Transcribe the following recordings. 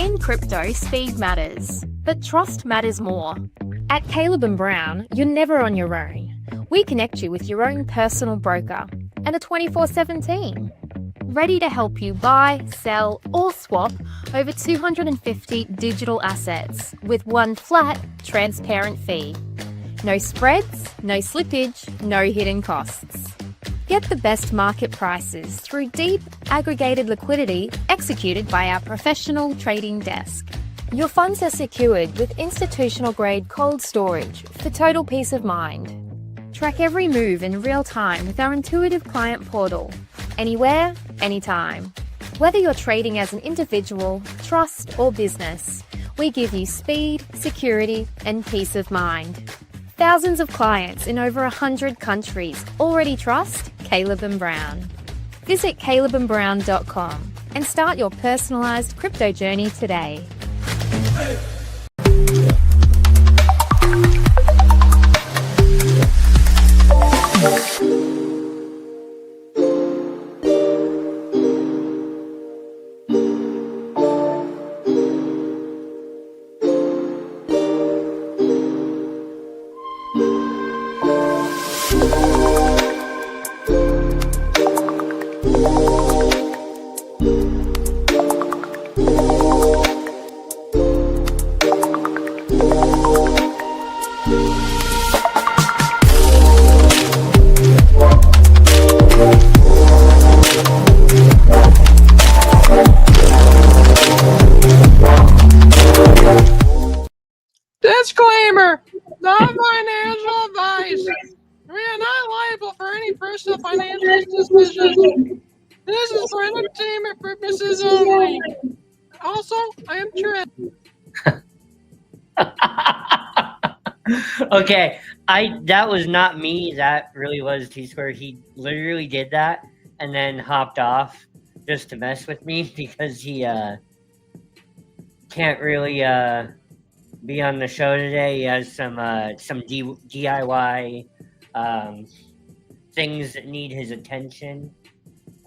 In crypto, speed matters, but trust matters more. At Caleb & Brown, you're never on your own. We connect you with your own personal broker and a 24/7 team, ready to help you buy, sell, or swap over 250 digital assets with one flat, transparent fee. No spreads, no slippage, no hidden costs. Get the best market prices through deep, aggregated liquidity executed by our professional trading desk. Your funds are secured with institutional-grade cold storage for total peace of mind. Track every move in real time with our intuitive client portal, anywhere, anytime. Whether you're trading as an individual, trust, or business, we give you speed, security, and peace of mind. Thousands of clients in over 100 countries already trust Caleb & Brown. Visit calebandbrown.com and start your personalized crypto journey today. Disclaimer, not financial advice. We are not liable for any personal financial decisions. This is for entertainment purposes only. Also, I am Trent. Okay, that was not me. That really was T-Square. He literally did that and then hopped off just to mess with me because he can't really be on the show today. He has some DIY things that need his attention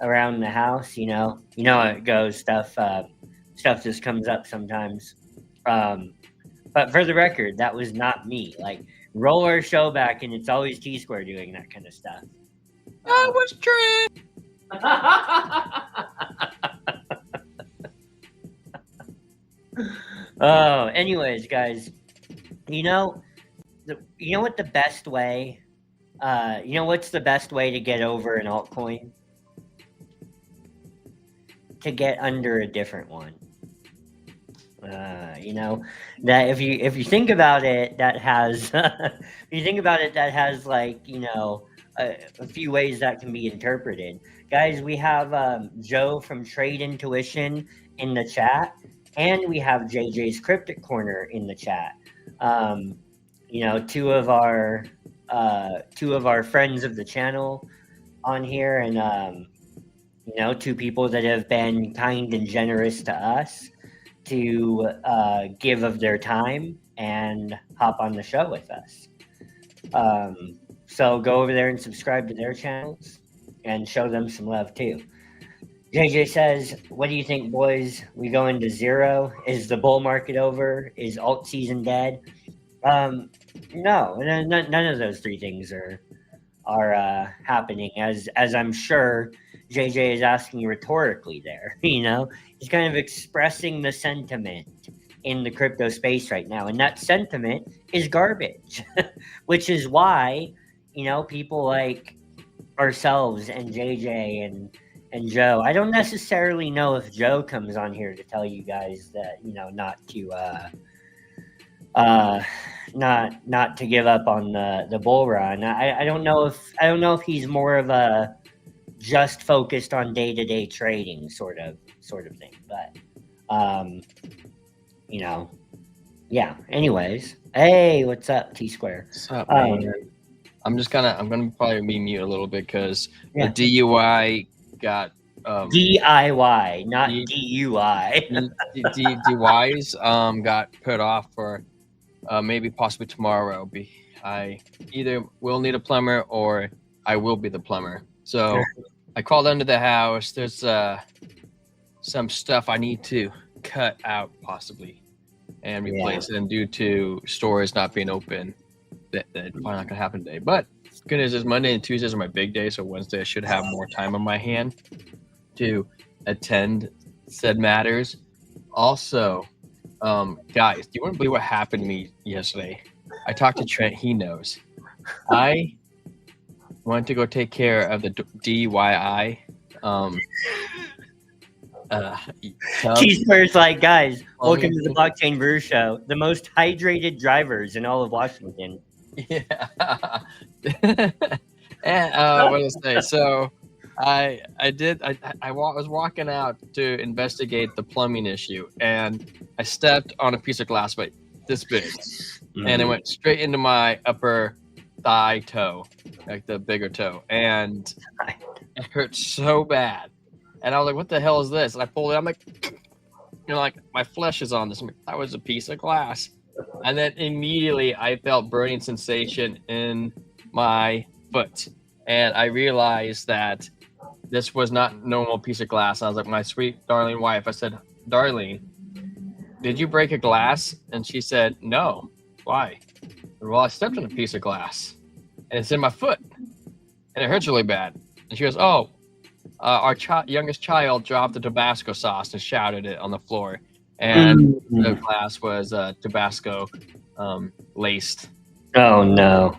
around the house. You know how it goes. Stuff just comes up sometimes. But for the record, that was not me. Like, roll our show back, and it's always T-Square doing that kind of stuff. That was Trent. Oh, anyways, guys, you know what the best way, what's the best way to get over an altcoin? To get under a different one. That if you think about it, that has like, a few ways that can be interpreted. Guys, we have Joe from Trade Intuition in the chat, and we have JJ's Cryptic Corner in the chat. Two of our friends of the channel on here, and two people that have been kind and generous to us to give of their time and hop on the show with us. So go over there and subscribe to their channels and show them some love too. JJ says, what do you think, boys? We go into zero? Is the bull market over? Is alt season dead? No, none of those three things are happening, as I'm sure JJ is asking rhetorically there. He's kind of expressing the sentiment in the crypto space right now, and that sentiment is garbage, which is why people like ourselves and JJ and Joe. I don't necessarily know if Joe comes on here to tell you guys that not to give up on the bull run. I don't know if he's more of a just focused on day-to-day trading sort of thing, but yeah. Anyways, hey, what's up, T-Square? What's up, man? I'm gonna probably be mute a little bit because the DUI got DIY, not DUI. DUIs got put off for maybe possibly tomorrow. I either will need a plumber or I will be the plumber. So I called under the house. There's some stuff I need to cut out possibly and replace it. And due to stores not being open, that's probably not gonna happen today. But good news is Monday and Tuesdays are my big day, so Wednesday I should have more time on my hand to attend said matters. Also, guys, do you want to believe what happened to me yesterday? I talked to Trent. He knows. I went to go take care of the DIY. Cheeseburger's like, guys, welcome to the Blockchain Brew Show, the most hydrated drivers in all of Washington. Yeah. And what did I say? So I was walking out to investigate the plumbing issue, and I stepped on a piece of glass but this big, and it went straight into my upper thigh toe, like the bigger toe, and it hurt so bad. And I was like, what the hell is this? And I pulled it. I'm like, like my flesh is on this. I'm like, that was a piece of glass. And then immediately I felt burning sensation in my foot. And I realized that this was not a normal piece of glass. I was like, my sweet darling wife, I said, darling, did you break a glass? And she said, no. Why? Well, I stepped on a piece of glass and it's in my foot and it hurts really bad. And she goes, oh, our youngest child dropped the Tabasco sauce and shouted it on the floor. And the glass was Tabasco laced. Oh, no.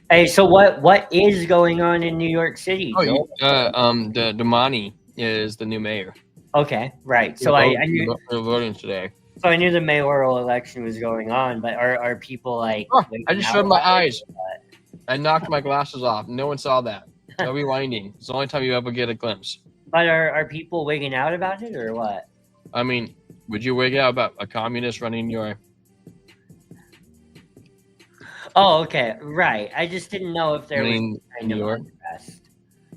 Hey, so what is going on in New York City? Oh, the Damani is the new mayor. Okay, right. So I knew we're voting today. So I knew the mayoral election was going on, but are people like? Oh, I just showed my eyes. I knocked my glasses off. No one saw that. No rewinding. It's the only time you ever get a glimpse. But are people wigging out about it or what? I mean, would you wig out about a communist running your? Oh, okay, right. I just didn't know if there was kind of unrest.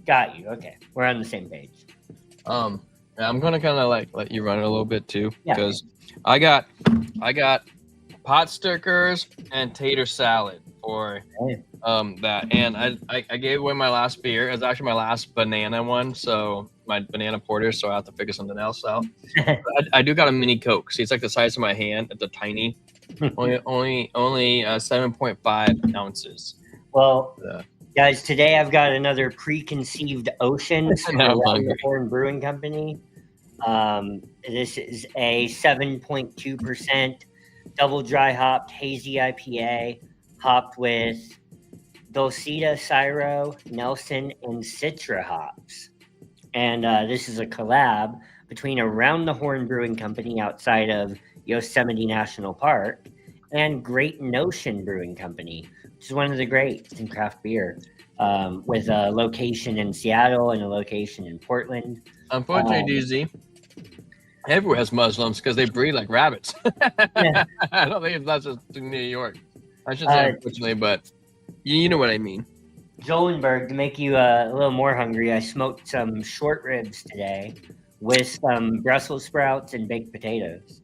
Got you. Okay, we're on the same page. I'm gonna kind of like let you run it a little bit too, because I got pot stickers and tater salad for that, and I gave away my last beer. It was actually my last banana one, so my banana porter. So I have to figure something else out. I do got a mini Coke. See, it's like the size of my hand. It's a tiny, only 7.5 ounces. Well. Guys, today I've got another preconceived ocean from the Horn Brewing Company. This is a 7.2% double dry hopped hazy IPA, hopped with Dulcita, Syro, Nelson, and Citra hops. And this is a collab between Around the Horn Brewing Company outside of Yosemite National Park and Great Notion Brewing Company, which is one of the greats in craft beer, with a location in Seattle and a location in Portland. Unfortunately, DZ, everywhere has Muslims because they breed like rabbits. I don't think that's just in New York. I should say unfortunately, but you know what I mean. Jolenberg, to make you a little more hungry, I smoked some short ribs today with some Brussels sprouts and baked potatoes.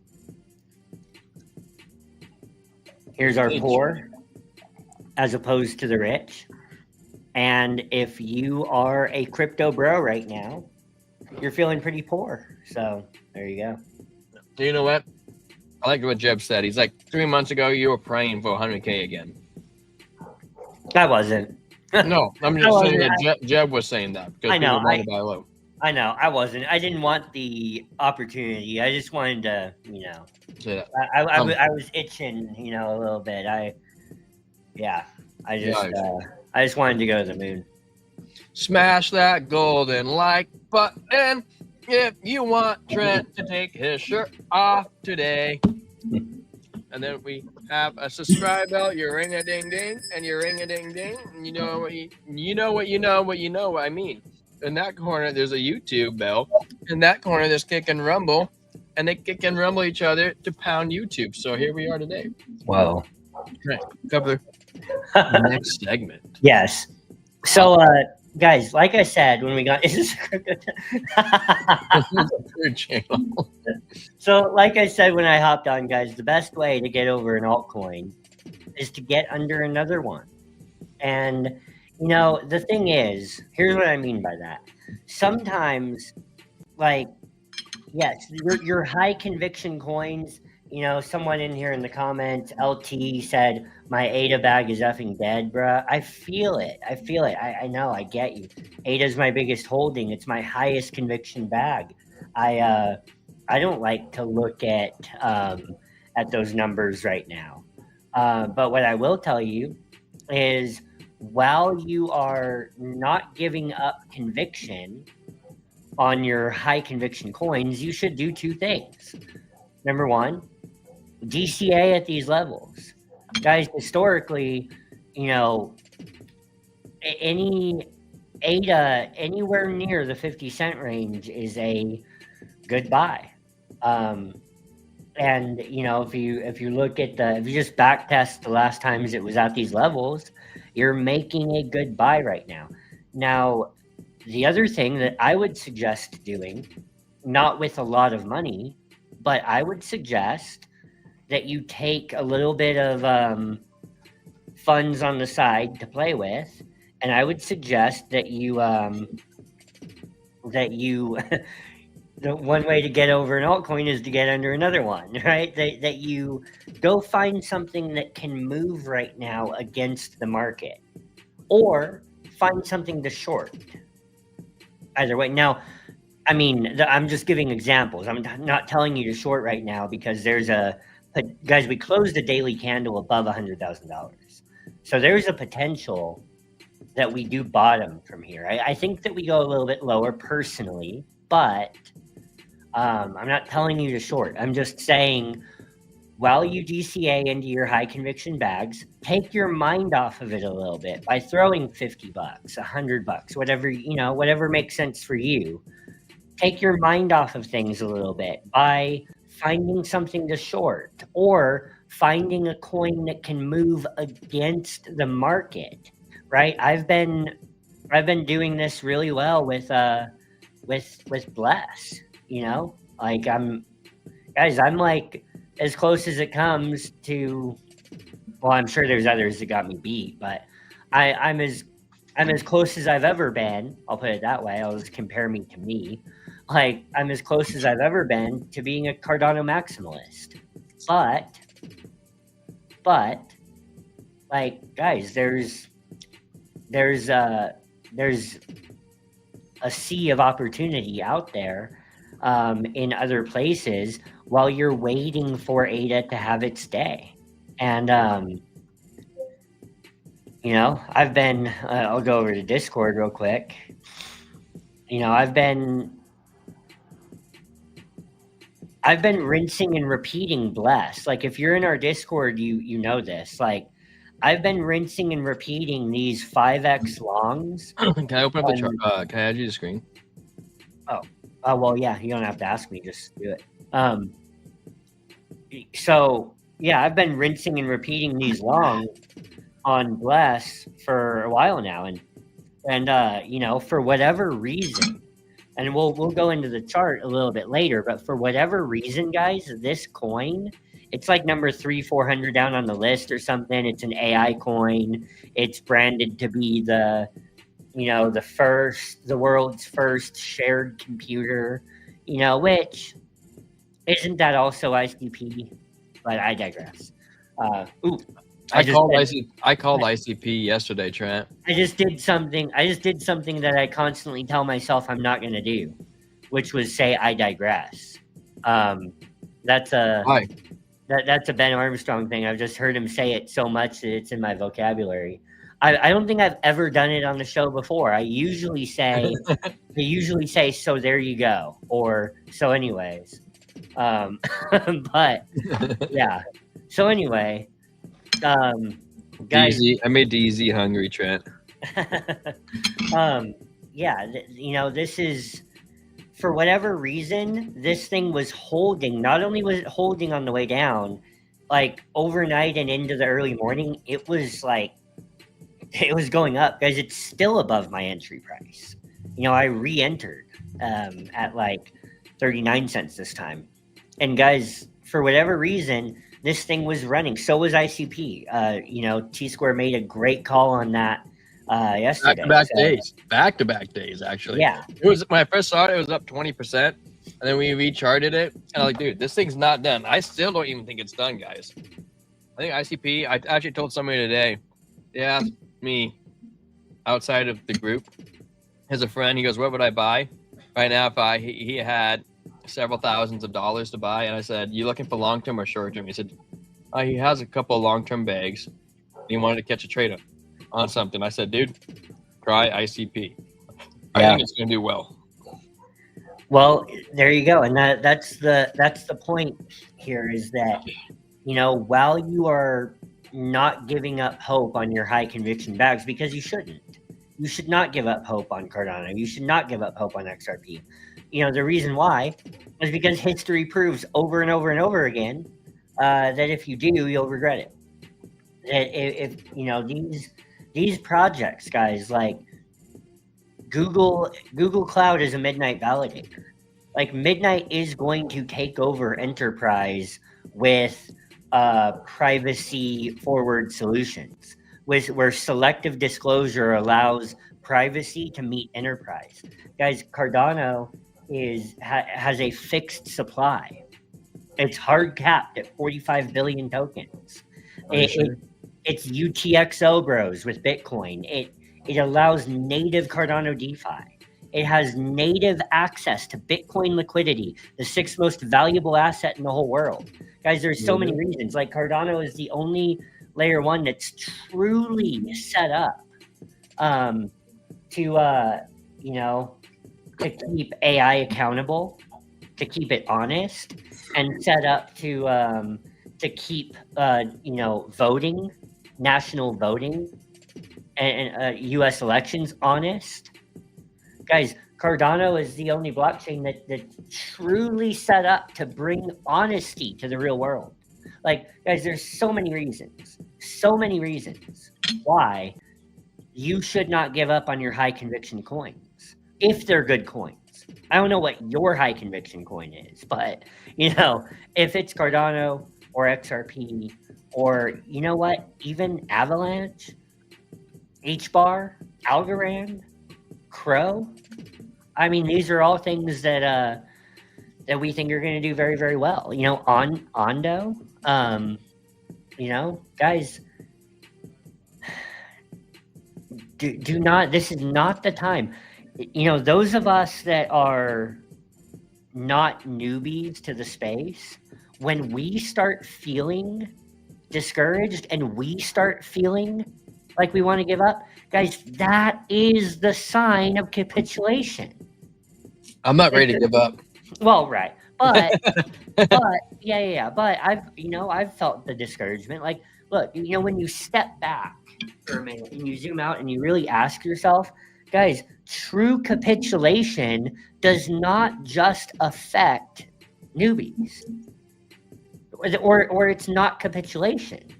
Here's our pour, as opposed to the rich. And if you are a crypto bro right now, you're feeling pretty poor. So there you go. You know what? I like what Jeb said. He's like, 3 months ago, you were praying for 100K again. I wasn't. No, I'm just saying that Jeb was saying that. Because I know. I know. I wasn't. I didn't want the opportunity. I just wanted to, I was itching, a little bit. I just wanted to go to the moon. Smash that golden like button if you want Trent to take his shirt off today. And then we have a subscribe bell, your ring a ding ding, and your ring a ding ding. You know what I mean. In that corner, there's a YouTube bell. In that corner, there's Kick and Rumble, and they kick and rumble each other to pound YouTube. So here we are today. Wow. Right. Cover the next segment. Yes. So, guys, like I said, when we got channel. So, like I said when I hopped on, guys, the best way to get over an altcoin is to get under another one. And the thing is, here's what I mean by that. Sometimes, like, Yes, your high conviction coins. You know, someone in here in the comments, LT said my ADA bag is effing dead, bruh. I feel it. I feel it. I know. I get you. ADA is my biggest holding. It's my highest conviction bag. I don't like to look at those numbers right now. But what I will tell you is, while you are not giving up conviction on your high conviction coins, you should do two things. Number one, DCA at these levels. Guys, historically, you know, any ADA anywhere near the 50 cent range is a good buy. And you know, if you look at if you just back test the last times it was at these levels, you're making a good buy right now. Now, the other thing that I would suggest doing, not with a lot of money, but I would suggest that you take a little bit of funds on the side to play with, and I would suggest that you the one way to get over an altcoin is to get under another one, right? That you go find something that can move right now against the market, or find something to short. Either way. Now, I mean, I'm just giving examples. I'm not telling you to short right now, because guys, we closed a daily candle above $100,000. So there's a potential that we do bottom from here. I think that we go a little bit lower personally, but I'm not telling you to short. I'm just saying, while you DCA into your high conviction bags, take your mind off of it a little bit by throwing $50, $100, whatever makes sense for you. Take your mind off of things a little bit by finding something to short, or finding a coin that can move against the market, right? I've been doing this really well with Bless, you know, like I'm like as close as it comes to, well, I'm sure there's others that got me beat, but I'm as close as I've ever been. I'll put it that way. I'll just compare me to me. Like, I'm as close as I've ever been to being a Cardano maximalist. But like, guys, there's a sea of opportunity out there in other places, while you're waiting for ADA to have its day. And you know, I've been I'll go over to Discord real quick. You know, I've been rinsing and repeating Bless. Like, if you're in our Discord, you know this. Like, I've been rinsing and repeating these 5x longs. Can I open up the chart? Can I add you to screen? Oh, well, yeah, you don't have to ask me, just do it. So yeah, I've been rinsing and repeating these longs on Bless for a while now, and you know, for whatever reason, and we'll go into the chart a little bit later, but for whatever reason, guys, this coin, it's like number 400 down on the list or something. It's an AI coin. It's branded to be the world's first shared computer, you know, which isn't that also ICP? But I digress. I called ICP yesterday, Trent. I just did something that I constantly tell myself I'm not going to do, which was say I digress. That's a Ben Armstrong thing. I've just heard him say it so much that it's in my vocabulary. I don't think I've ever done it on the show before. I usually say, so there you go, or so anyways. But yeah. So anyway, guys, I made DZ hungry, Trent. Yeah, you know, this is, for whatever reason, this thing was holding. Not only was it holding on the way down, like overnight and into the early morning, it was going up, guys. It's still above my entry price. You know, I re-entered at like 39 cents this time. And guys, for whatever reason, this thing was running. So was ICP. You know, T-Square made a great call on that yesterday. Back to back days, actually. Yeah. It was, when I first saw it, it was up 20%. And then we recharted it. And I'm like, dude, this thing's not done. I still don't even think it's done, guys. I think ICP, I actually told somebody today, they asked me outside of the group, as a friend, he goes, what would I buy? Right now, if he had several thousands of dollars to buy. And I said, you looking for long-term or short-term? He said, he has a couple of long-term bags. He wanted to catch a trade on something. I said, dude, try ICP. I think it's going to do well. Well, there you go. And that's the point here is that, you know, while you are not giving up hope on your high conviction bags, because you shouldn't. You should not give up hope on Cardano. You should not give up hope on XRP. You know, the reason why is because history proves over and over and over again that if you do, you'll regret it. That if you know, these projects, guys, like Google Cloud is a midnight validator. Like Midnight is going to take over enterprise with privacy forward solutions, where selective disclosure allows privacy to meet enterprise. Guys, Cardano has a fixed supply. It's hard capped at 45 billion tokens. It's UTXO bros with Bitcoin. It allows native Cardano DeFi. It has native access to Bitcoin liquidity, the 6th most valuable asset in the whole world. Guys, there's so many reasons. Like Cardano is the only layer 1 that's truly set up to you know, to keep AI accountable, to keep it honest, and set up to keep you know, voting, national voting, and U.S. elections honest. Guys, Cardano is the only blockchain that's truly set up to bring honesty to the real world. Like, guys, there's so many reasons why you should not give up on your high conviction coins if they're good coins. I don't know what your high conviction coin is, but, you know, if it's Cardano or XRP or, you know what, even Avalanche, HBAR, Algorand, Crow. I mean, these are all things that we think are going to do very, very well. You know, Ondo. You know, guys, do not. This is not the time. You know, those of us that are not newbies to the space, when we start feeling discouraged and we start feeling like we want to give up, guys, that is the sign of capitulation. I'm not ready to give up. Well, right. But yeah. But I've felt the discouragement. Like, look, you know, when you step back for a minute and you zoom out and you really ask yourself, guys, true capitulation does not just affect newbies. Or it's not capitulation.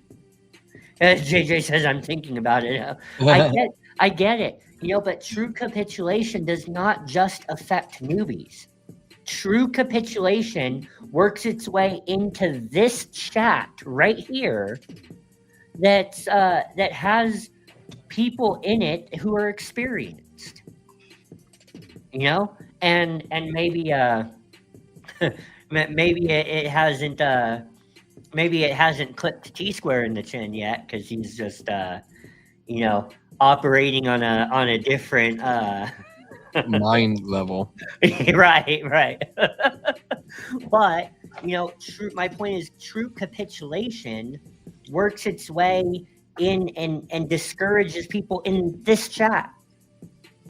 As JJ says, I'm thinking about it. I get it. You know, but true capitulation does not just affect newbies. True capitulation works its way into this chat right here that has people in it who are experienced. You know, and maybe maybe it hasn't clipped T-Square in the chin yet because he's just you know, operating on a different mind level. right. But you know, my point is, true capitulation works its way in and discourages people in this chat,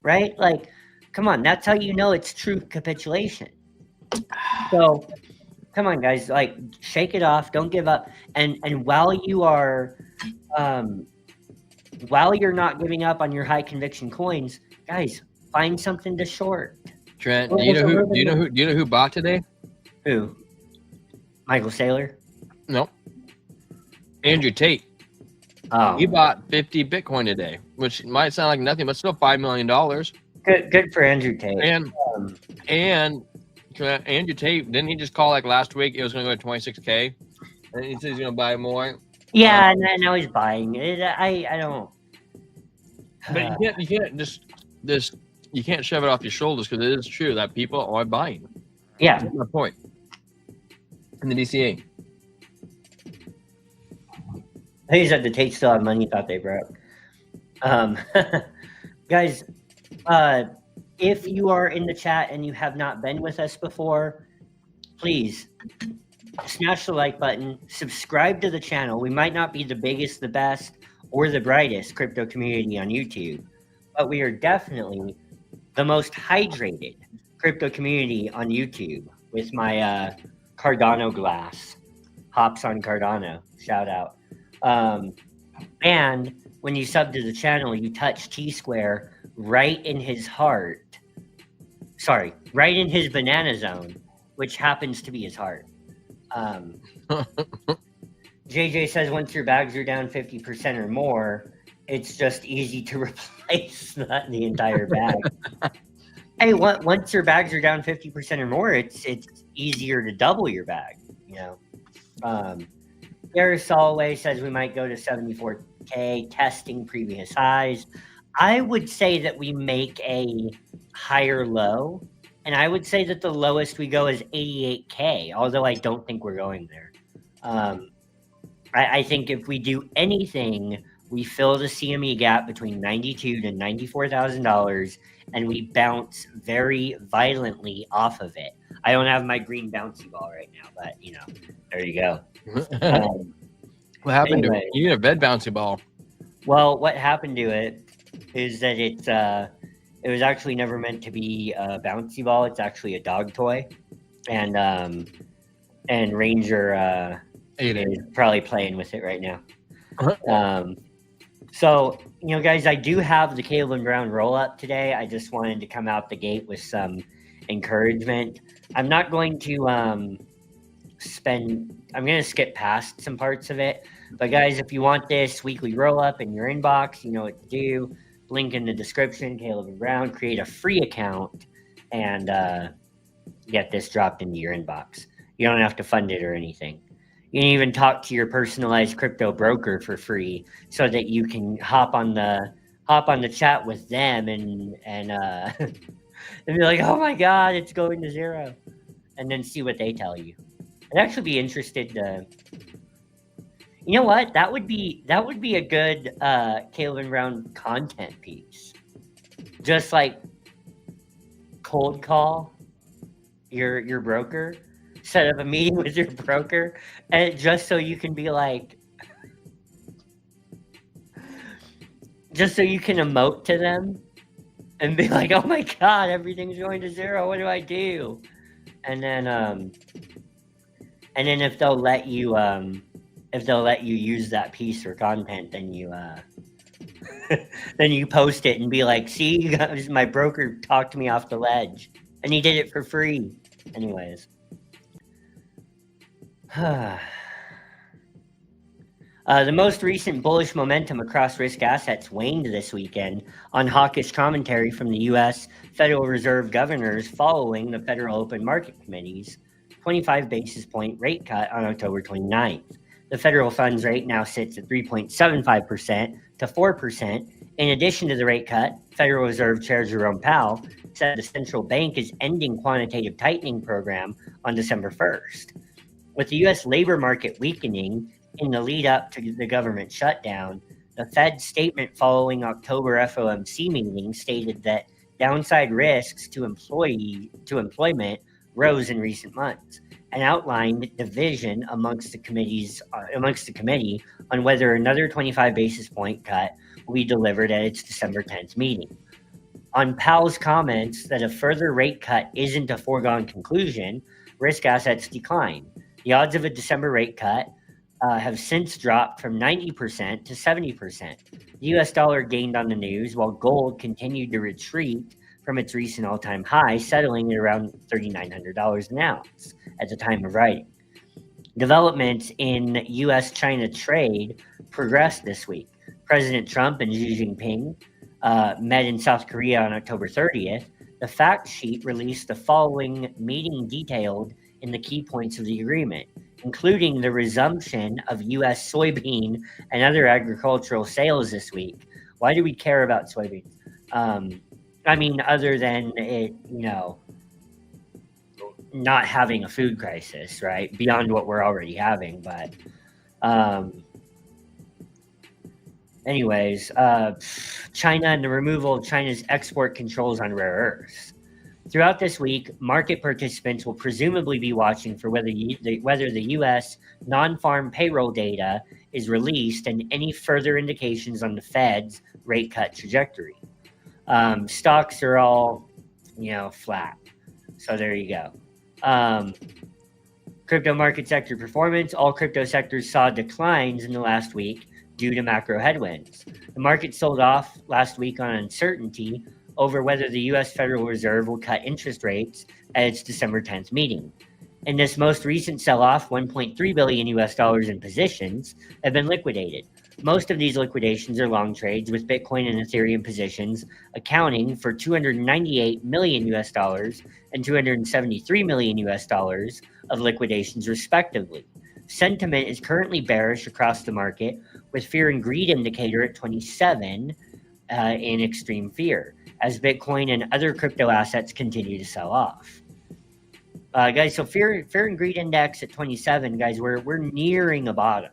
right? Like, come on, that's how you know it's true capitulation. So come on, guys, like, shake it off, don't give up, and while you are while you're not giving up on your high conviction coins, guys, find something to short. Trent, do you know who bought today? Who? Michael Saylor? No. Andrew Tate. Oh, He bought 50 Bitcoin today, which might sound like nothing, but still $5 million. good for Andrew Tate. And Andrew Tate, didn't he just call like last week it was going to go to 26K? And he says he's going to buy more. Yeah, now he's buying it. I don't. But you can't just you can't shove it off your shoulders, because it is true that people are buying. Yeah. That's my point. And the DCA. They said the Tate still had money, thought they broke. Guys, if you are in the chat and you have not been with us before, please smash the like button, subscribe to the channel. We might not be the biggest, the best, or the brightest crypto community on YouTube, but we are definitely the most hydrated crypto community on YouTube with my Cardano glass. Hops on Cardano. Shout out. And when you sub to the channel, you touch T-Square right in his heart. Sorry, right in his banana zone, which happens to be his heart. JJ says once your bags are down 50% or more, it's just easy to replace the entire bag. Hey, once your bags are down 50% or more, it's easier to double your bag, you know. Gareth Solway says we might go to 74K, testing previous highs. I would say that we make a higher low, and I would say that the lowest we go is 88K, although I don't think we're going there. I think if we do anything, we fill the CME gap between $92,000 to $94,000, and we bounce very violently off of it. I don't have my green bouncy ball right now, but you know, there you go. What happened to Anyway. it? You need a bed bouncy ball. Well, what happened to it is that it was actually never meant to be a bouncy ball. It's actually a dog toy, and Ranger is probably playing with it right now. So, you know, guys, I do have the Caleb and Brown roll up today. I just wanted to come out the gate with some encouragement. I'm not going to I'm going to skip past some parts of it. But guys, if you want this weekly roll up in your inbox, you know what to do. Link in the description, Caleb and Brown. Create a free account and get this dropped into your inbox. You don't have to fund it or anything. You can even talk to your personalized crypto broker for free, so that you can hop on the chat with them and and be like, oh my God, it's going to zero, and then see what they tell you. I'd actually be interested to. You know what? That would be a good Caleb and Brown content piece. Just like cold call your broker. Set up a meeting with your broker, and just so you can be like, just so you can emote to them and be like, oh my God, everything's going to zero. What do I do? And then if they'll let you use that piece for content, then you then you post it and be like, see, you guys, my broker talked me off the ledge and he did it for free. Anyways. The most recent bullish momentum across risk assets waned this weekend on hawkish commentary from the U.S. Federal Reserve governors following the Federal Open Market Committee's 25 basis point rate cut on October 29th. The federal funds rate now sits at 3.75% to 4%. In addition to the rate cut, Federal Reserve Chair Jerome Powell said the central bank is ending quantitative tightening program on December 1st. With the U.S. labor market weakening in the lead up to the government shutdown, the Fed's statement following October FOMC meeting stated that downside risks to employment rose in recent months, and outlined division amongst the committee on whether another 25 basis point cut will be delivered at its December 10th meeting. On Powell's comments that a further rate cut isn't a foregone conclusion, risk assets decline. The odds of a December rate cut have since dropped from 90% to 70%. The U.S. dollar gained on the news, while gold continued to retreat from its recent all-time high, settling at around $3,900 an ounce at the time of writing. Developments in U.S.-China trade progressed this week. President Trump and Xi Jinping met in South Korea on October 30th. The fact sheet released the following meeting detailed in the key points of the agreement, including the resumption of U.S. soybean and other agricultural sales this week. Why do we care about soybeans? I mean, other than it, you know, not having a food crisis, right? Beyond what we're already having. But anyways, China and the removal of China's export controls on rare earths. Throughout this week, market participants will presumably be watching for whether the U.S. non-farm payroll data is released and any further indications on the Fed's rate cut trajectory. Stocks are all, flat. So there you go. Crypto market sector performance. All crypto sectors saw declines in the last week due to macro headwinds. The market sold off last week on uncertainty over whether the U.S. Federal Reserve will cut interest rates at its December 10th meeting. In this most recent sell-off, $1.3 billion in positions have been liquidated. Most of these liquidations are long trades, with Bitcoin and Ethereum positions accounting for $298 million and $273 million of liquidations, respectively. Sentiment is currently bearish across the market, with fear and greed indicator at 27 in extreme fear, as Bitcoin and other crypto assets continue to sell off. Guys, so fear and greed index at 27, guys, we're nearing a bottom.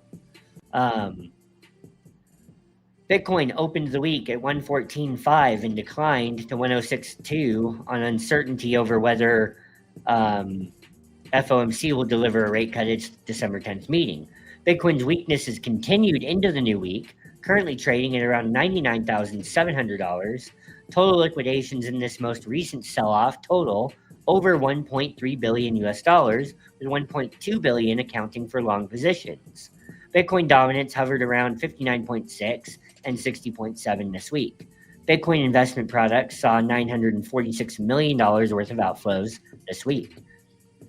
Bitcoin opened the week at 114.5 and declined to 106.2 on uncertainty over whether FOMC will deliver a rate cut at its December 10th meeting. Bitcoin's weakness has continued into the new week, currently trading at around $99,700. Total liquidations in this most recent sell-off total over $1.3 billion, with $1.2 billion accounting for long positions. Bitcoin dominance hovered around 59.6 and 60.7 this week. Bitcoin investment products saw $946 million worth of outflows this week.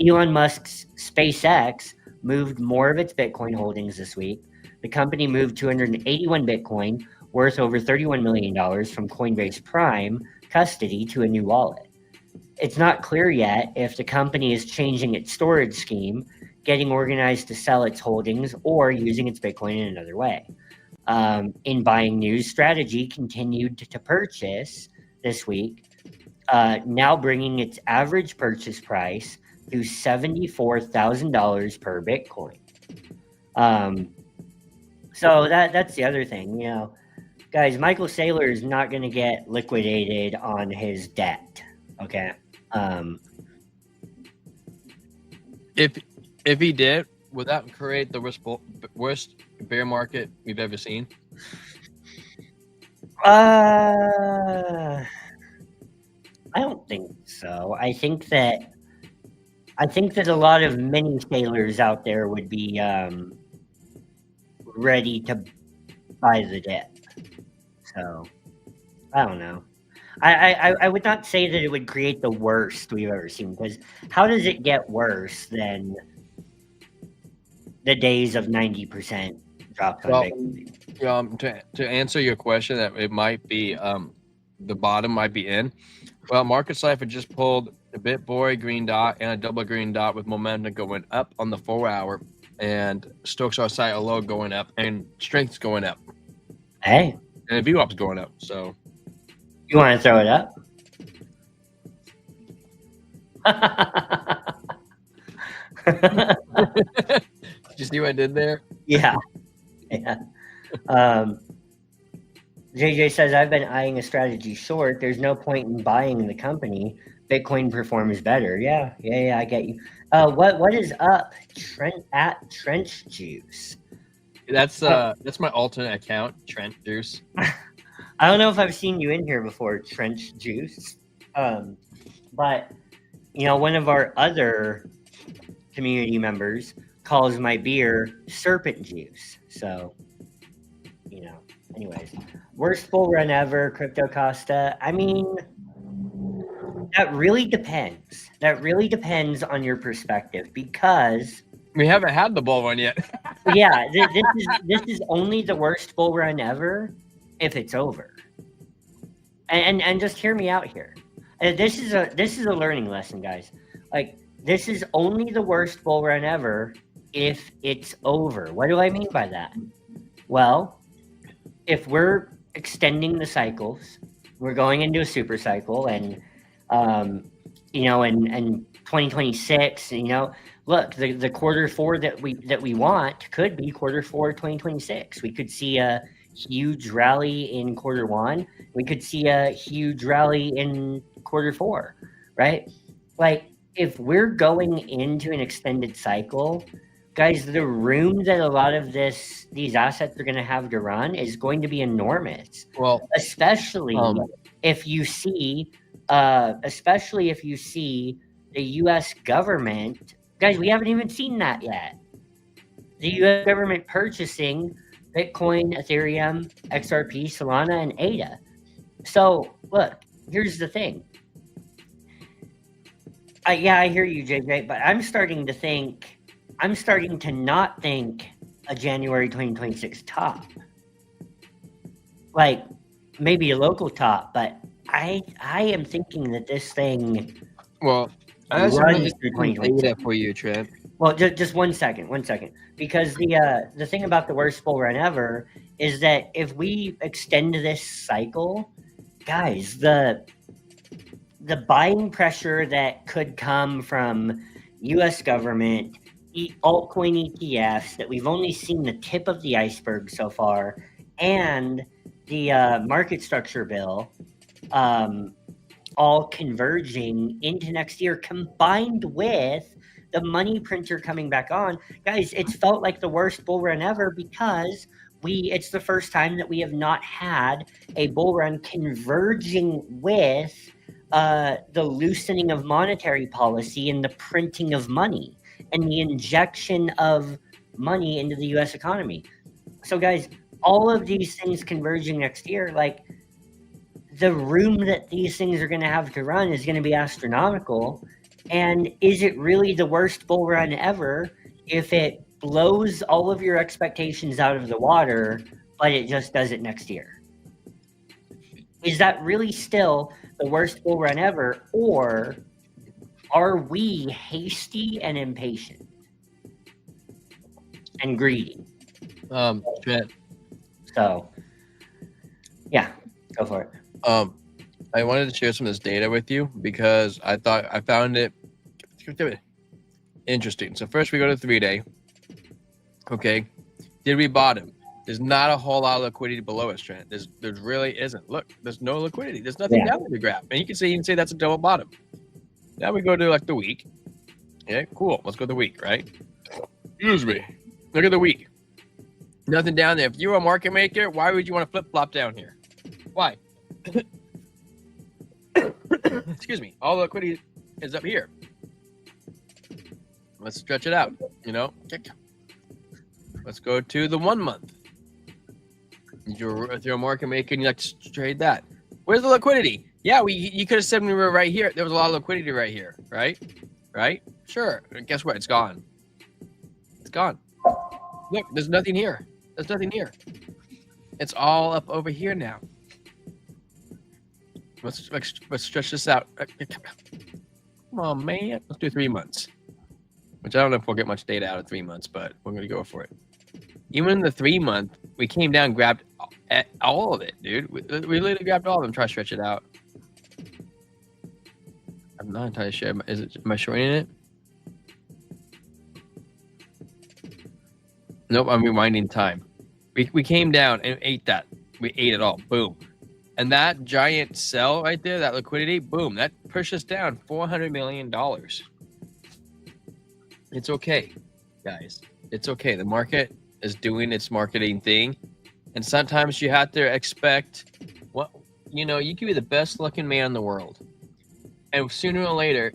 Elon Musk's SpaceX moved more of its Bitcoin holdings this week. The company moved 281 Bitcoin, worth over $31 million, from Coinbase Prime custody to a new wallet. It's not clear yet if the company is changing its storage scheme, getting organized to sell its holdings, or using its Bitcoin in another way. In buying news, Strategy continued to purchase this week, now bringing its average purchase price to $74,000 per Bitcoin. So that's the other thing, guys. Michael Saylor is not going to get liquidated on his debt. Okay. If he did, would that create the worst bear market we've ever seen? I don't think so. I think that a lot of mini sailors out there would be ready to buy the debt. So I don't know. I would not say that it would create the worst we've ever seen, because how does it get worse than the days of 90% drops on Bitcoin? To answer your question, that it might be the bottom might be in. Well, Market Cipher just pulled a BitBoy green dot and a double green dot with momentum going up on the 4-hour, and Stokes RSI low going up and strength's going up. Hey, and the VWAP's going up. So you want to throw it up? Did you see what I did there? Yeah. JJ says, I've been eyeing a strategy short. There's no point in buying the company. Bitcoin performs better. Yeah, I get you. What is up? Trench Juice. That's my alternate account, Trench Juice. I don't know if I've seen you in here before, Trench Juice. But one of our other community members calls my beer Serpent Juice. So, anyways, worst bull run ever, Crypto Costa. I mean, that really depends. That really depends on your perspective, because we haven't had the bull run yet. Yeah, this is only the worst bull run ever if it's over. And just hear me out here. This is a learning lesson, guys. Like, this is only the worst bull run ever if it's over. What do I mean by that? Well, if we're extending the cycles, we're going into a super cycle, and You know, and 2026, you know, look, the quarter four that we want could be quarter four 2026. We could see a huge rally in quarter one. We could see a huge rally in quarter four, right? Like, if we're going into an extended cycle, guys, the room that a lot of these assets are going to have to run is going to be enormous. Well, especially if you see the U.S. government, guys. We haven't even seen that yet. The U.S. government purchasing Bitcoin, Ethereum, XRP, Solana, and ADA. So look, here's the thing. I hear you, JJ, but I'm starting to not think a January 2026 top. Like, maybe a local top, but I am thinking that this thing well, I have runs some through 2026. data for you, Trent. Well, just 1 second, because the thing about the worst bull run ever is that if we extend this cycle, guys, the buying pressure that could come from U.S. government, altcoin ETFs that we've only seen the tip of the iceberg so far, and the market structure bill, all converging into next year, combined with the money printer coming back on, guys, it's felt like the worst bull run ever because it's the first time that we have not had a bull run converging with the loosening of monetary policy and the printing of money and the injection of money into the U.S. economy. So, guys, all of these things converging next year, like, the room that these things are going to have to run is going to be astronomical. And is it really the worst bull run ever if it blows all of your expectations out of the water, but it just does it next year? Is that really still the worst bull run ever, or are we hasty and impatient and greedy? Trent. So, yeah, go for it. I wanted to share some of this data with you because I found it interesting. So first we go to 3-day. Okay. Did we bottom? There's not a whole lot of liquidity below us, Trent. There really isn't. Look, there's no liquidity. There's nothing down there to grab. And you can say that's a double bottom. Now we go to like the week. Yeah, cool. Let's go to the week, right? Excuse me. Look at the week. Nothing down there. If you're a market maker, why would you want to flip-flop down here? Why? Excuse me. All the liquidity is up here. Let's stretch it out, you know. Let's go to the 1 month. If you're a market maker and you like to trade that, where's the liquidity? Yeah, you could have said we were right here. There was a lot of liquidity right here, right? Right? Sure. And guess what? It's gone. It's gone. Look, there's nothing here. There's nothing here. It's all up over here now. Let's stretch this out. Come on, man. Let's do 3 months. Which I don't know if we'll get much data out of 3 months, but we're going to go for it. Even in the 3 month, we came down, grabbed all of it, dude. We literally grabbed all of them. Try to stretch it out. I'm not entirely sure. Am I shorting it? Nope, I'm rewinding time. We came down and ate that. We ate it all. Boom. And that giant sell right there, that liquidity, boom, that pushed us down $400 million. It's okay, guys. It's okay. The market is doing its marketing thing. And sometimes you have to expect, you could be the best looking man in the world. And sooner or later,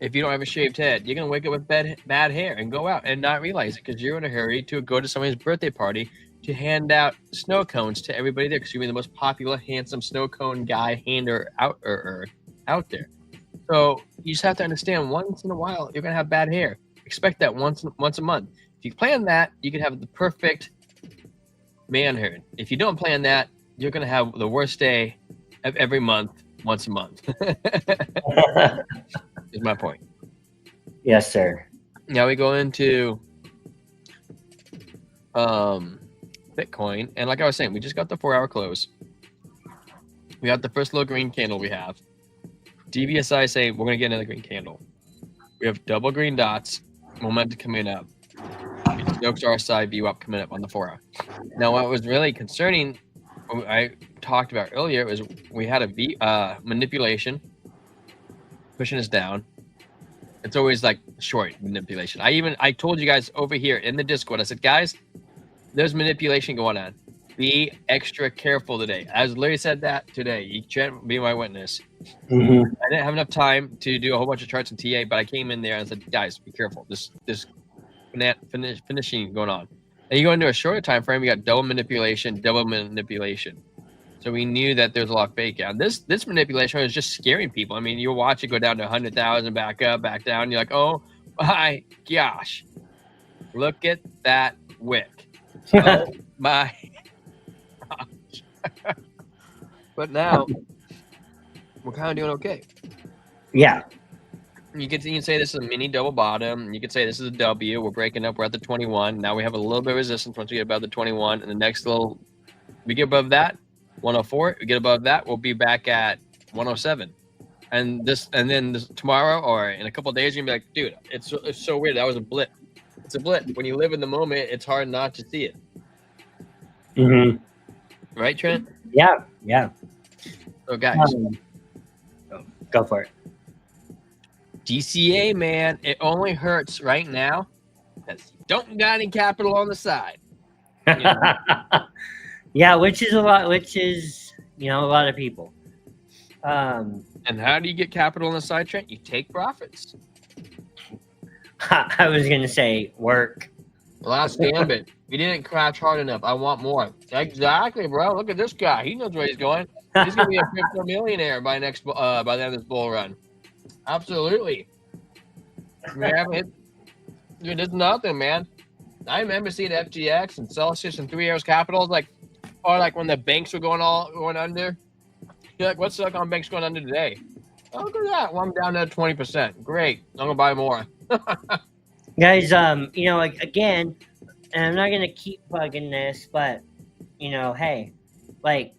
if you don't have a shaved head, you're going to wake up with bad hair and go out and not realize it because you're in a hurry to go to somebody's birthday party to hand out snow cones to everybody there because you're the most popular, handsome snow cone guy hander out there. So you just have to understand once in a while, you're going to have bad hair. Expect that once a month. If you plan that, you can have the perfect manhood. If you don't plan that, you're going to have the worst day of every month, once a month. Is my point. Yes, sir. Now we go into Bitcoin. And like I was saying, we just got the 4-hour close. We got the first little green candle we have. DBSI saying we're gonna get another green candle. We have double green dots, momentum coming up. Stokes RSI view up coming up on the 4 hour. Now, what was really concerning, I talked about earlier, was we had a manipulation pushing us down. It's always like short manipulation. I told you guys over here in the Discord, I said, guys, there's manipulation going on. Be extra careful today. I literally said that today. You can't be my witness. Mm-hmm. I didn't have enough time to do a whole bunch of charts in TA, but I came in there and said, guys, be careful. This finishing going on. And you go into a shorter time frame, you got double manipulation. So we knew that there's a lot of fake out. This manipulation was just scaring people. I mean, you watch it go down to 100,000, back up, back down. You're like, oh my gosh, look at that wick. Oh my gosh. But now we're kind of doing okay. Yeah. You can say this is a mini double bottom. You could say this is a W. We're breaking up. We're at the 21. Now we have a little bit of resistance once we get above the 21. And the next we get above that, 104. We get above that, we'll be back at 107. And then tomorrow or in a couple of days, you're gonna be like, dude, it's so weird. That was a blip. It's a blip. When you live in the moment, it's hard not to see it. Mm-hmm. Right, Trent? Yeah. Yeah. So guys, go for it. DCA, man, it only hurts right now because you don't got any capital on the side. You know? Yeah, which is a lot of people. And how do you get capital on the side, Trent? You take profits. I was gonna say work. Last gambit. You didn't crash hard enough. I want more. Exactly, bro. Look at this guy. He knows where he's going. He's gonna be a crypto millionaire by the end of this bull run. Absolutely. Man, dude, it's nothing, man. I remember seeing FTX and Celsius and 3 Arrows Capital, like when the banks were going under. You're like, what's Silicon Bank's going under today? Oh, look at that. Well, I'm down to 20%. Great. I'm gonna buy more. Guys, again, and I'm not gonna keep plugging this, but hey, like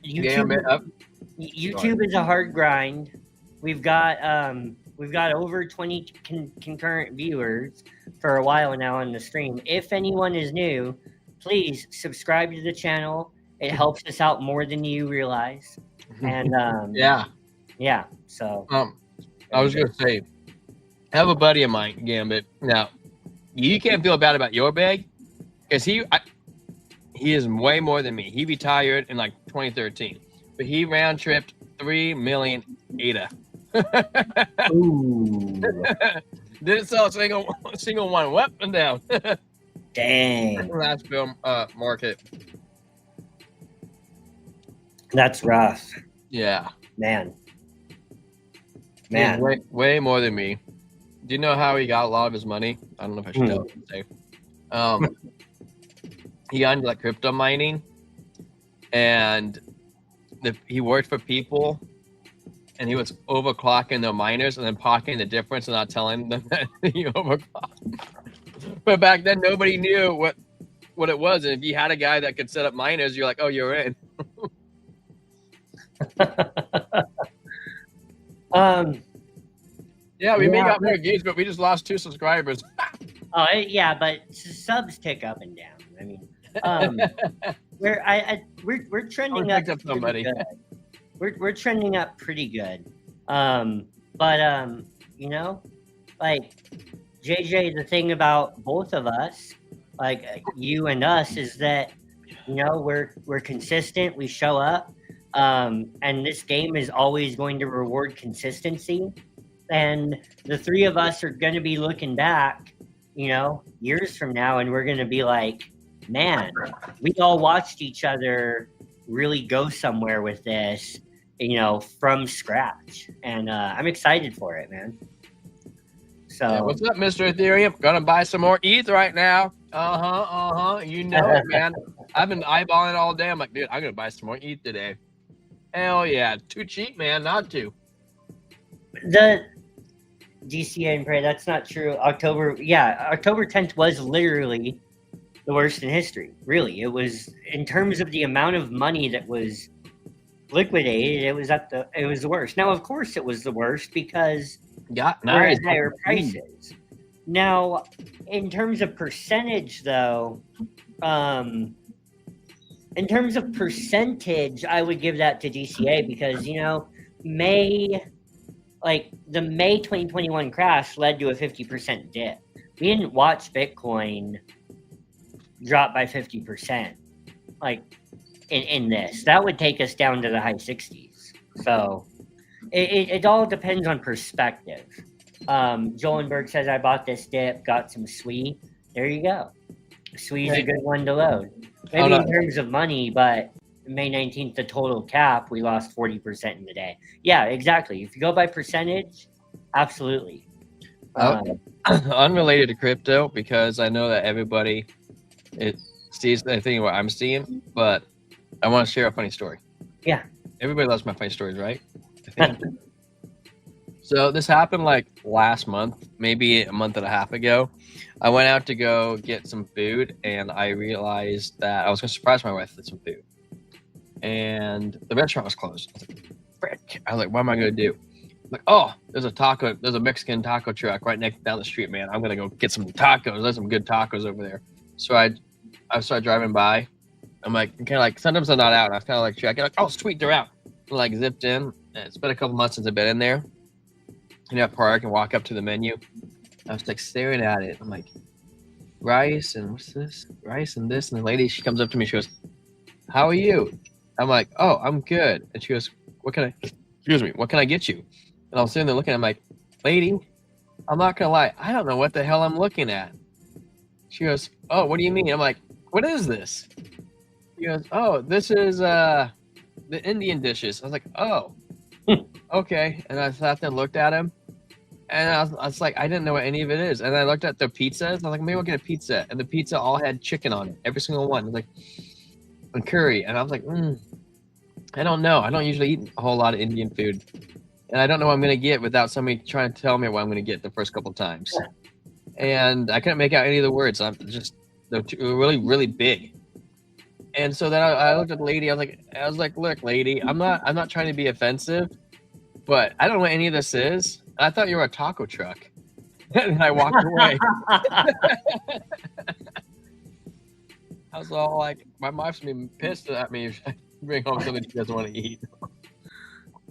YouTube is a hard grind. We've got over 20 concurrent viewers for a while now on the stream. If anyone is new, please subscribe to the channel. It helps us out more than you realize. And yeah. So I was gonna say, I have a buddy of mine, Gambit. Now, you can't feel bad about your bag because he is way more than me. He retired in like 2013, but he round tripped 3 million ADA. ooh, Didn't sell a single one. Up and down. dang, Last film market. that's rough, Yeah. man. He's way more than me. Do you know how he got a lot of his money? I don't know if I should tell you. He got into like crypto mining, and he worked for people, and he was overclocking their miners and then pocketing the difference and not telling them that he overclocked. But back then, nobody knew what it was, and if you had a guy that could set up miners, you're like, oh, you're in. Yeah, we may got more engaged, but we just lost 2 subscribers. Yeah, but subs tick up and down. I mean, we're trending up. Up somebody. We're trending up pretty good. But like JJ, the thing about both of us, like you and us, is that we're consistent. We show up. And this game is always going to reward consistency. And the three of us are going to be looking back, years from now, and we're going to be like, man, we all watched each other really go somewhere with this, from scratch. And I'm excited for it, man. So yeah, what's up, Mr. Ethereum? Gonna buy some more ETH right now. You know it, man. I've been eyeballing it all day. I'm like, dude, I'm gonna buy some more ETH today. Hell yeah, too cheap, man, not to. The DCA and pray, that's not true. October 10th was literally the worst in history. Really, it was in terms of the amount of money that was liquidated, it was the worst. Now, of course, it was the worst because Got we're at nice. higher prices. Now, in terms of percentage, though, in terms of percentage, I would give that to DCA because the May 2021 crash led to a 50% dip. We didn't watch Bitcoin drop by 50%. In this, that would take us down to the high 60s. So it all depends on perspective. Jolenberg says, I bought this dip, got some SWE. There you go. SWE's a good one to load. Maybe in terms of money, but May 19th, the total cap, we lost 40% in the day. Yeah, exactly. If you go by percentage, absolutely. Unrelated to crypto, because I know that everybody sees the thing what I'm seeing, but I want to share a funny story. Yeah. Everybody loves my funny stories, right? I think. So this happened like last month, maybe a month and a half ago. I went out to go get some food, and I realized that I was going to surprise my wife with some food. And the restaurant was closed. I was like, frick. I was like, what am I going to do? I'm like, oh, there's a Mexican taco truck right next down the street, man. I'm going to go get some tacos. There's some good tacos over there. So I started driving by. I'm like, kind of like, sometimes I'm not out. I was kind of like checking, like, oh, sweet, they're out. I'm like zipped in. And it's been a couple months since I've been in there. I park and walk up to the menu. I was like staring at it. I'm like, rice and what's this? Rice and this. And the lady, she comes up to me. She goes, how are you? I'm like, oh, I'm good. And she goes, what can I get you? And I was sitting there looking. I'm like, lady, I'm not gonna lie, I don't know what the hell I'm looking at. She goes, oh, what do you mean? I'm like, what is this? She goes, oh, this is the Indian dishes. I was like, oh, okay. And I sat there and looked at him, and I was like, I didn't know what any of it is. And I looked at the pizzas. I was like, maybe I'll get a pizza. And the pizza all had chicken on it, every single one. I was like, and curry. And I was like, I don't know. I don't usually eat a whole lot of Indian food, and I don't know what I'm gonna get without somebody trying to tell me what I'm gonna get the first couple times. And I couldn't make out any of the words. They're really, really big. And so then I looked at the lady. I was like, look, lady, I'm not trying to be offensive, but I don't know what any of this is. I thought you were a taco truck. And I walked away. I was all like, my wife's gonna be pissed at me if I bring home something she doesn't want to eat.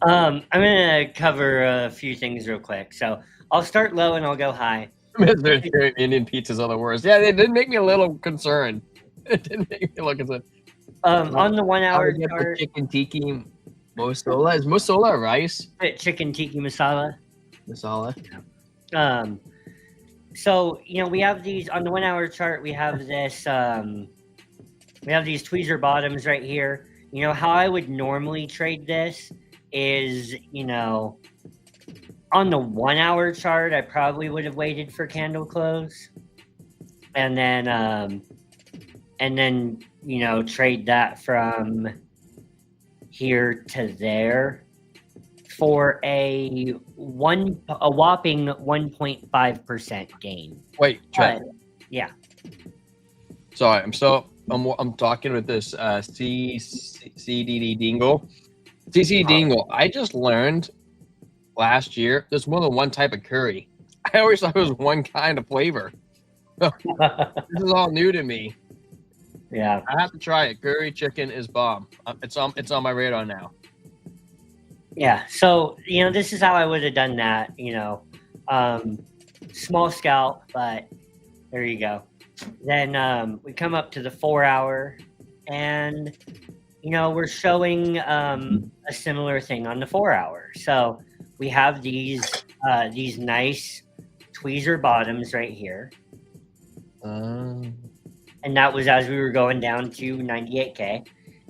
I'm gonna cover a few things real quick. So I'll start low and I'll go high. Indian pizzas are the worst. Yeah, it did make me a little concerned. It didn't make me look as a on the 1 hour chart. Chicken tiki masala. Is masala rice? Chicken tiki masala. Masala. So we have these on the 1 hour chart. We have this. We have these tweezer bottoms right here. How I would normally trade this is on the 1 hour chart, I probably would have waited for candle close, and then trade that from here to there for a whopping 1.5% gain. Wait, Chad. Yeah. Sorry, I'm talking with this CDD Dingle. CC Dingle. I just learned last year there's more than one type of curry. I always thought it was one kind of flavor. This is all new to me. Yeah, I have to try it. Curry chicken is bomb. It's on my radar now. Yeah, so this is how I would have done that. Small scalp, but there you go. Then we come up to the 4 hour, and we're showing a similar thing on the 4 hour. So we have these nice tweezer bottoms right here. And that was as we were going down to 98K.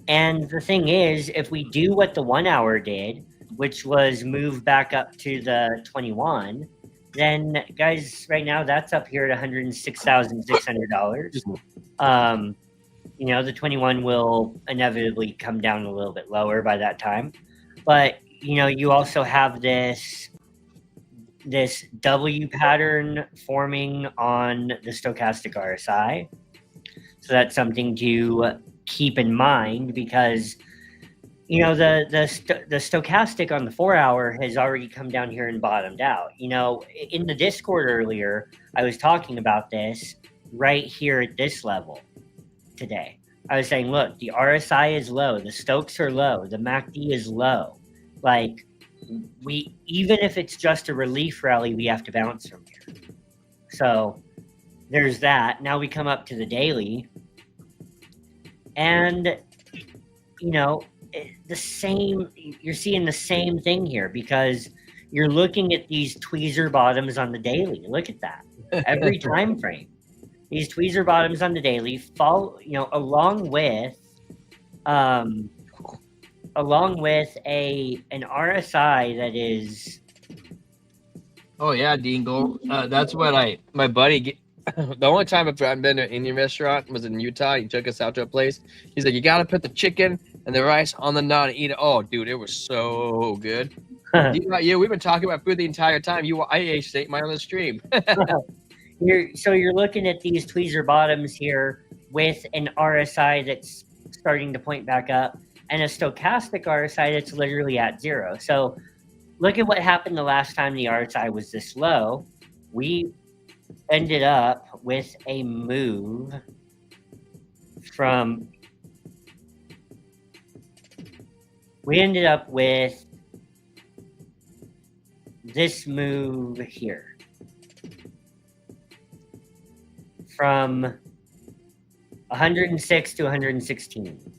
And the thing is, if we do what the 1 hour did, which was move back up to the 21, then guys, right now that's up here at $106,600. The 21 will inevitably come down a little bit lower by that time. But, you also have this W pattern forming on the stochastic RSI. So that's something to keep in mind, because you know, the stochastic on the 4-hour has already come down here and bottomed out. You know, in the Discord earlier, I was talking about this right here at this level today. I was saying, look, the RSI is low, the Stokes are low, the MACD is low. Like, we, even if it's just a relief rally, we have to bounce from here. So there's that. Now we come up to the daily, and you know, the same, you're seeing the same thing here, because you're looking at these tweezer bottoms on the daily. Look at that. Every time frame, these tweezer bottoms on the daily fall, you know, along with an RSI that is. Oh yeah, Dingle. That's what my buddy. The only time I've been to an Indian restaurant was in Utah. He took us out to a place. He's like, "You got to put the chicken and the rice on the naan and eat it." Oh, dude, it was so good. Yeah, we've been talking about food the entire time. I ate mine on the stream. You're looking at these tweezer bottoms here with an RSI that's starting to point back up, and a stochastic RSI that's literally at zero. So look at what happened the last time the RSI was this low. We ended up with a move from, we ended up with this move here from 106 to 116.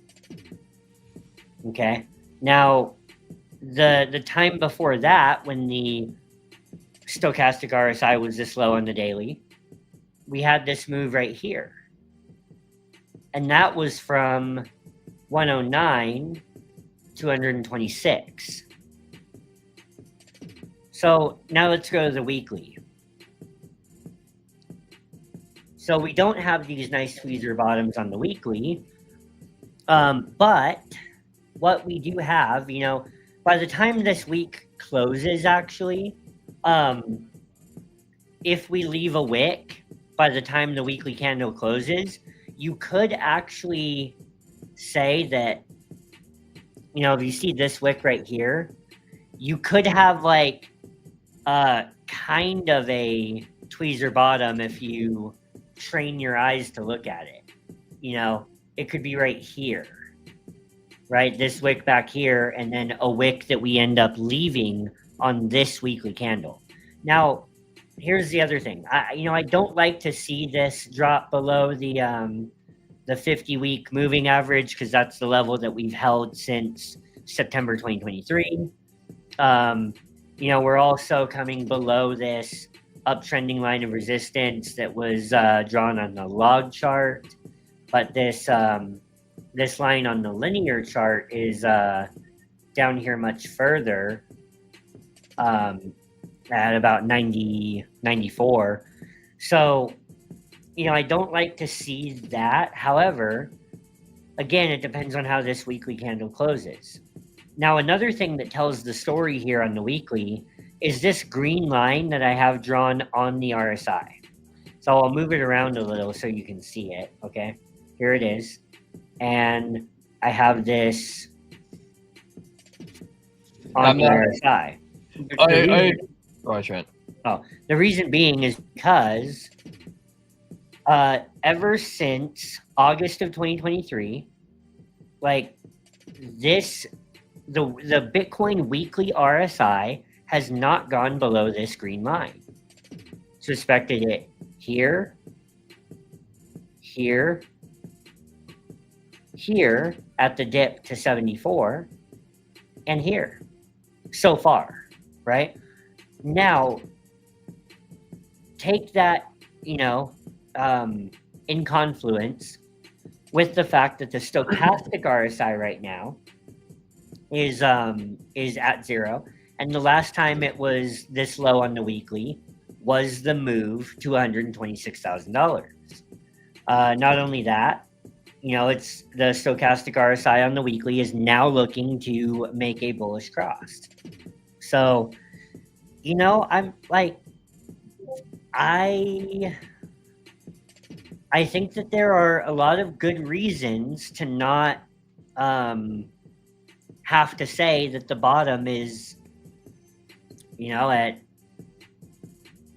Okay. Now, the time before that, when the stochastic RSI was this low on the daily, we had this move right here. And that was from 109 to 126. So now let's go to the weekly. So we don't have these nice tweezer bottoms on the weekly, but what we do have, you know, by the time this week closes, actually, if we leave a wick by the time the weekly candle closes, you could actually say that, you know, if you see this wick right here, you could have like kind of a tweezer bottom if you train your eyes to look at it. You know, it could be right here, right? This wick back here, and then a wick that we end up leaving on this weekly candle. Now, here's the other thing. I don't like to see this drop below the 50-week moving average, because that's the level that we've held since September 2023. You know, we're also coming below this uptrending line of resistance that was drawn on the log chart, but this this line on the linear chart is down here much further, at about 94. So, you know, I don't like to see that. However, again, it depends on how this weekly candle closes. Now, another thing that tells the story here on the weekly is this green line that I have drawn on the RSI. So I'll move it around a little so you can see it. Okay, here it is. And I have this on the RSI. The reason being is because ever since August of 2023, like this, the Bitcoin weekly RSI has not gone below this green line. Suspected it here, here, here at the dip to 74, and here so far, right? Now, take that, you know, in confluence with the fact that the stochastic RSI right now is at zero, and the last time it was this low on the weekly was the move to $126,000. Not only that, you know, it's the stochastic RSI on the weekly is now looking to make a bullish cross. So, you know, I'm like, I think that there are a lot of good reasons to not have to say that the bottom is, at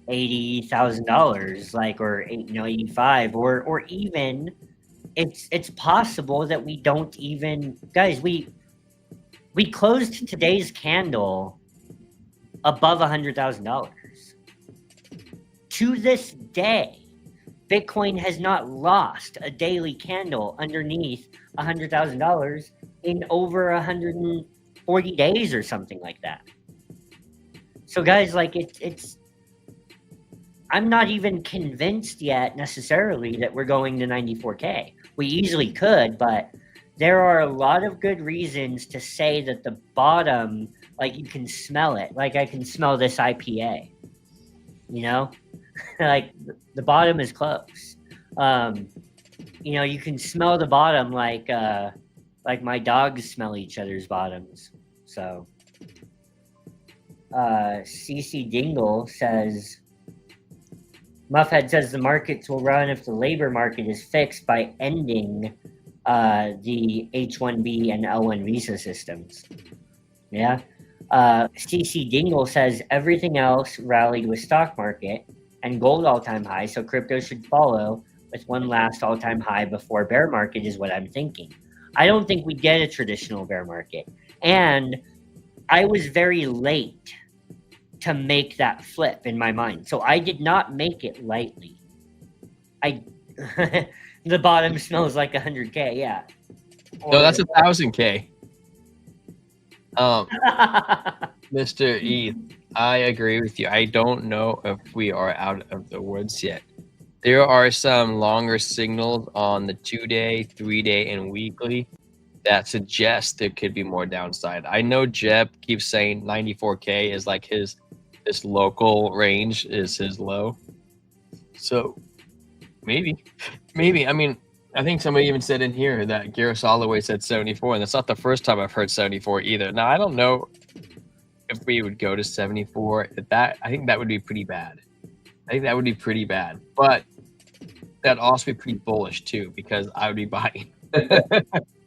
$80,000, like, or 85, or even it's possible that we don't even, guys. We closed today's candle above $100,000. To this day, Bitcoin has not lost a daily candle underneath $100,000 in over 140 days or something like that. So, guys, like, it's I'm not even convinced yet necessarily that we're going to 94K. We easily could, but there are a lot of good reasons to say that the bottom, like, you can smell it. Like, I can smell this IPA, like the bottom is close. You can smell the bottom like my dogs smell each other's bottoms. So, CC Dingle says, Muffhead says the markets will run if the labor market is fixed by ending the H-1B and L-1 visa systems. Yeah. CC Dingle says everything else rallied with stock market and gold all-time high, so crypto should follow with one last all-time high before bear market is what I'm thinking. I don't think we get a traditional bear market. And I was very late to make that flip in my mind. So I did not make it lightly. The bottom smells like 100K, yeah. No, that's 1,000K. Mr. E, I agree with you. I don't know if we are out of the woods yet. There are some longer signals on the 2-day, 3-day, and weekly that suggest there could be more downside. I know Jeb keeps saying 94K is like this local range is his low. So maybe. I mean, I think somebody even said in here that Gareth Holloway said 74, and that's not the first time I've heard 74 either. Now, I don't know if we would go to 74. I think that would be pretty bad. But that'd also be pretty bullish too, because I would be buying.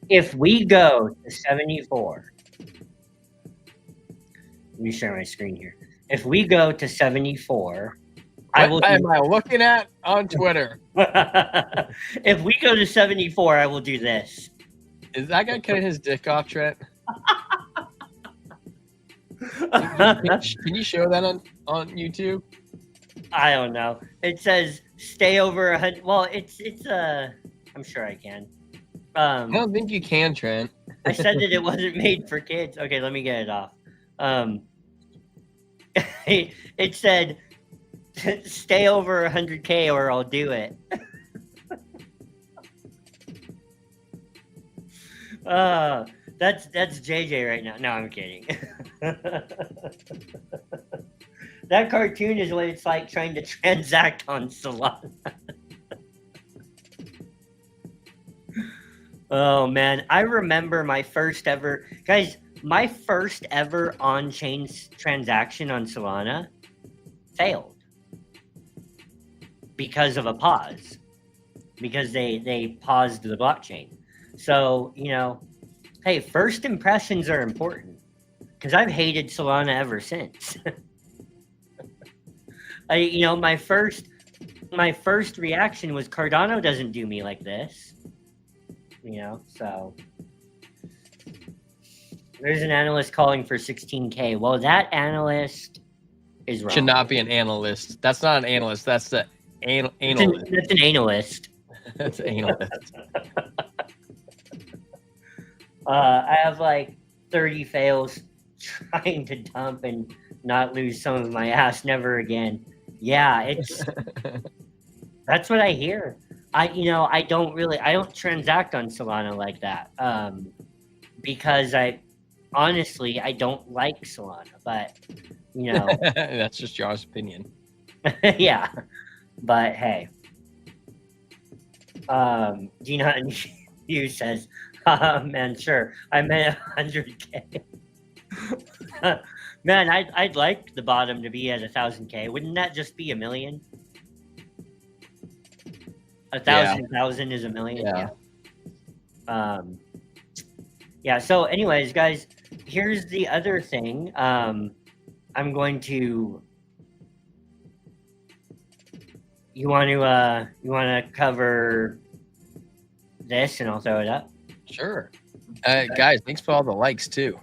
If we go to 74, let me share my screen here. If we go to 74, What am I looking at on Twitter? If we go to 74, I will do this. Is that guy cutting his dick off, Trent? Can you show that on YouTube? I don't know. It says stay over 100. Well, it's I'm sure I can. I don't think you can, Trent. I said that it wasn't made for kids. Okay, let me get it off. It said stay over 100K or I'll do it. That's JJ right now. No, I'm kidding. That cartoon is what it's like trying to transact on Solana. Oh man, I remember my first ever on-chain transaction on Solana failed because of a pause, because they paused the blockchain. So, hey, first impressions are important, because I've hated Solana ever since. My first reaction was Cardano doesn't do me like this. So there's an analyst calling for 16K. Well, that analyst is wrong. Should not be an analyst. That's not an analyst. That's the analyst. That's an analyst. That's an analyst. I have like 30 fails trying to dump and not lose some of my ass. Never again. Yeah, that's what I hear. I don't transact on Solana like that. Because I don't like Solana, but that's just Josh's opinion. Yeah. But hey. Do you know how you says, man, sure. I meant 100K. Man, I'd like the bottom to be at 1,000K. Wouldn't that just be $1 million? 1,000 is $1 million. Yeah. Yeah. So, anyways, guys, here's the other thing. I'm going to. You want to cover this, and I'll throw it up. Sure. Guys, thanks for all the likes too.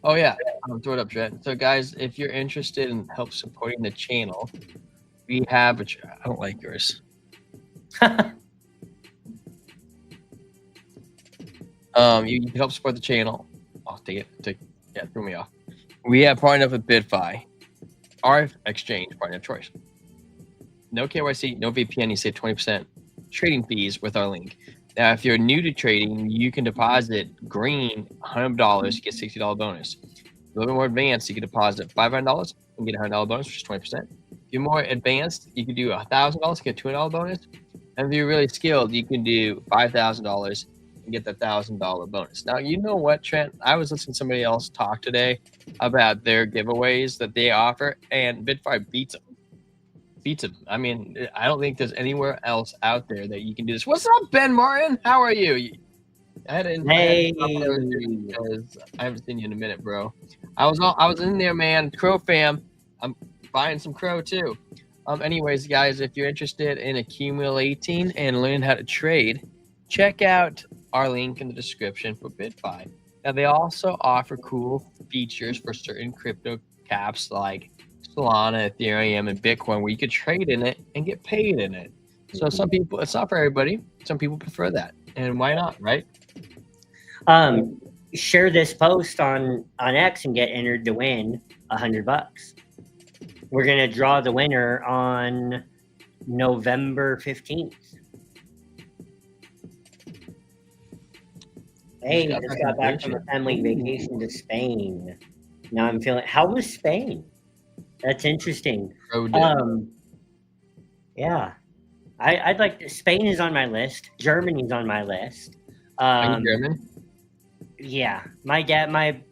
Oh yeah, throw it up, Trent. So guys, if you're interested in help supporting the channel, we have I don't like yours. You can help support the channel. I'll take it. Yeah, threw me off. We have partnered up with BitFi, our exchange partner of choice. No KYC, no VPN. You save 20% trading fees with our link. Now, if you're new to trading, you can deposit green $100, you get $60 bonus. A little bit more advanced, you can deposit $500 and get a $100 bonus, which is 20%. If you're more advanced, you can do $1,000, get a $200 bonus. And if you're really skilled, you can do $5,000 and get the $1,000 bonus. Now, you know what, Trent? I was listening to somebody else talk today about their giveaways that they offer, and BitFi beats them. I mean, I don't think there's anywhere else out there that you can do this. What's up, Ben Martin? How are you? Hey. Because I haven't seen you in a minute, bro. I was in there, man. Crow fam. I'm buying some crow too. Anyways, guys, if you're interested in accumulating and learning how to trade, check out our link in the description for BitFi. Now, they also offer cool features for certain crypto caps like Solana, Ethereum, and Bitcoin, where you could trade in it and get paid in it. So some people, it's not for everybody. Some people prefer that, and why not, right? Share this post on X and get entered to win $100. We're gonna draw the winner on November 15th. Hey, just got back from a family vacation to Spain. Now I'm feeling. How was Spain? That's interesting. Yeah, I'd like to, Spain is on my list. Germany's on my list. Are you German? Yeah, my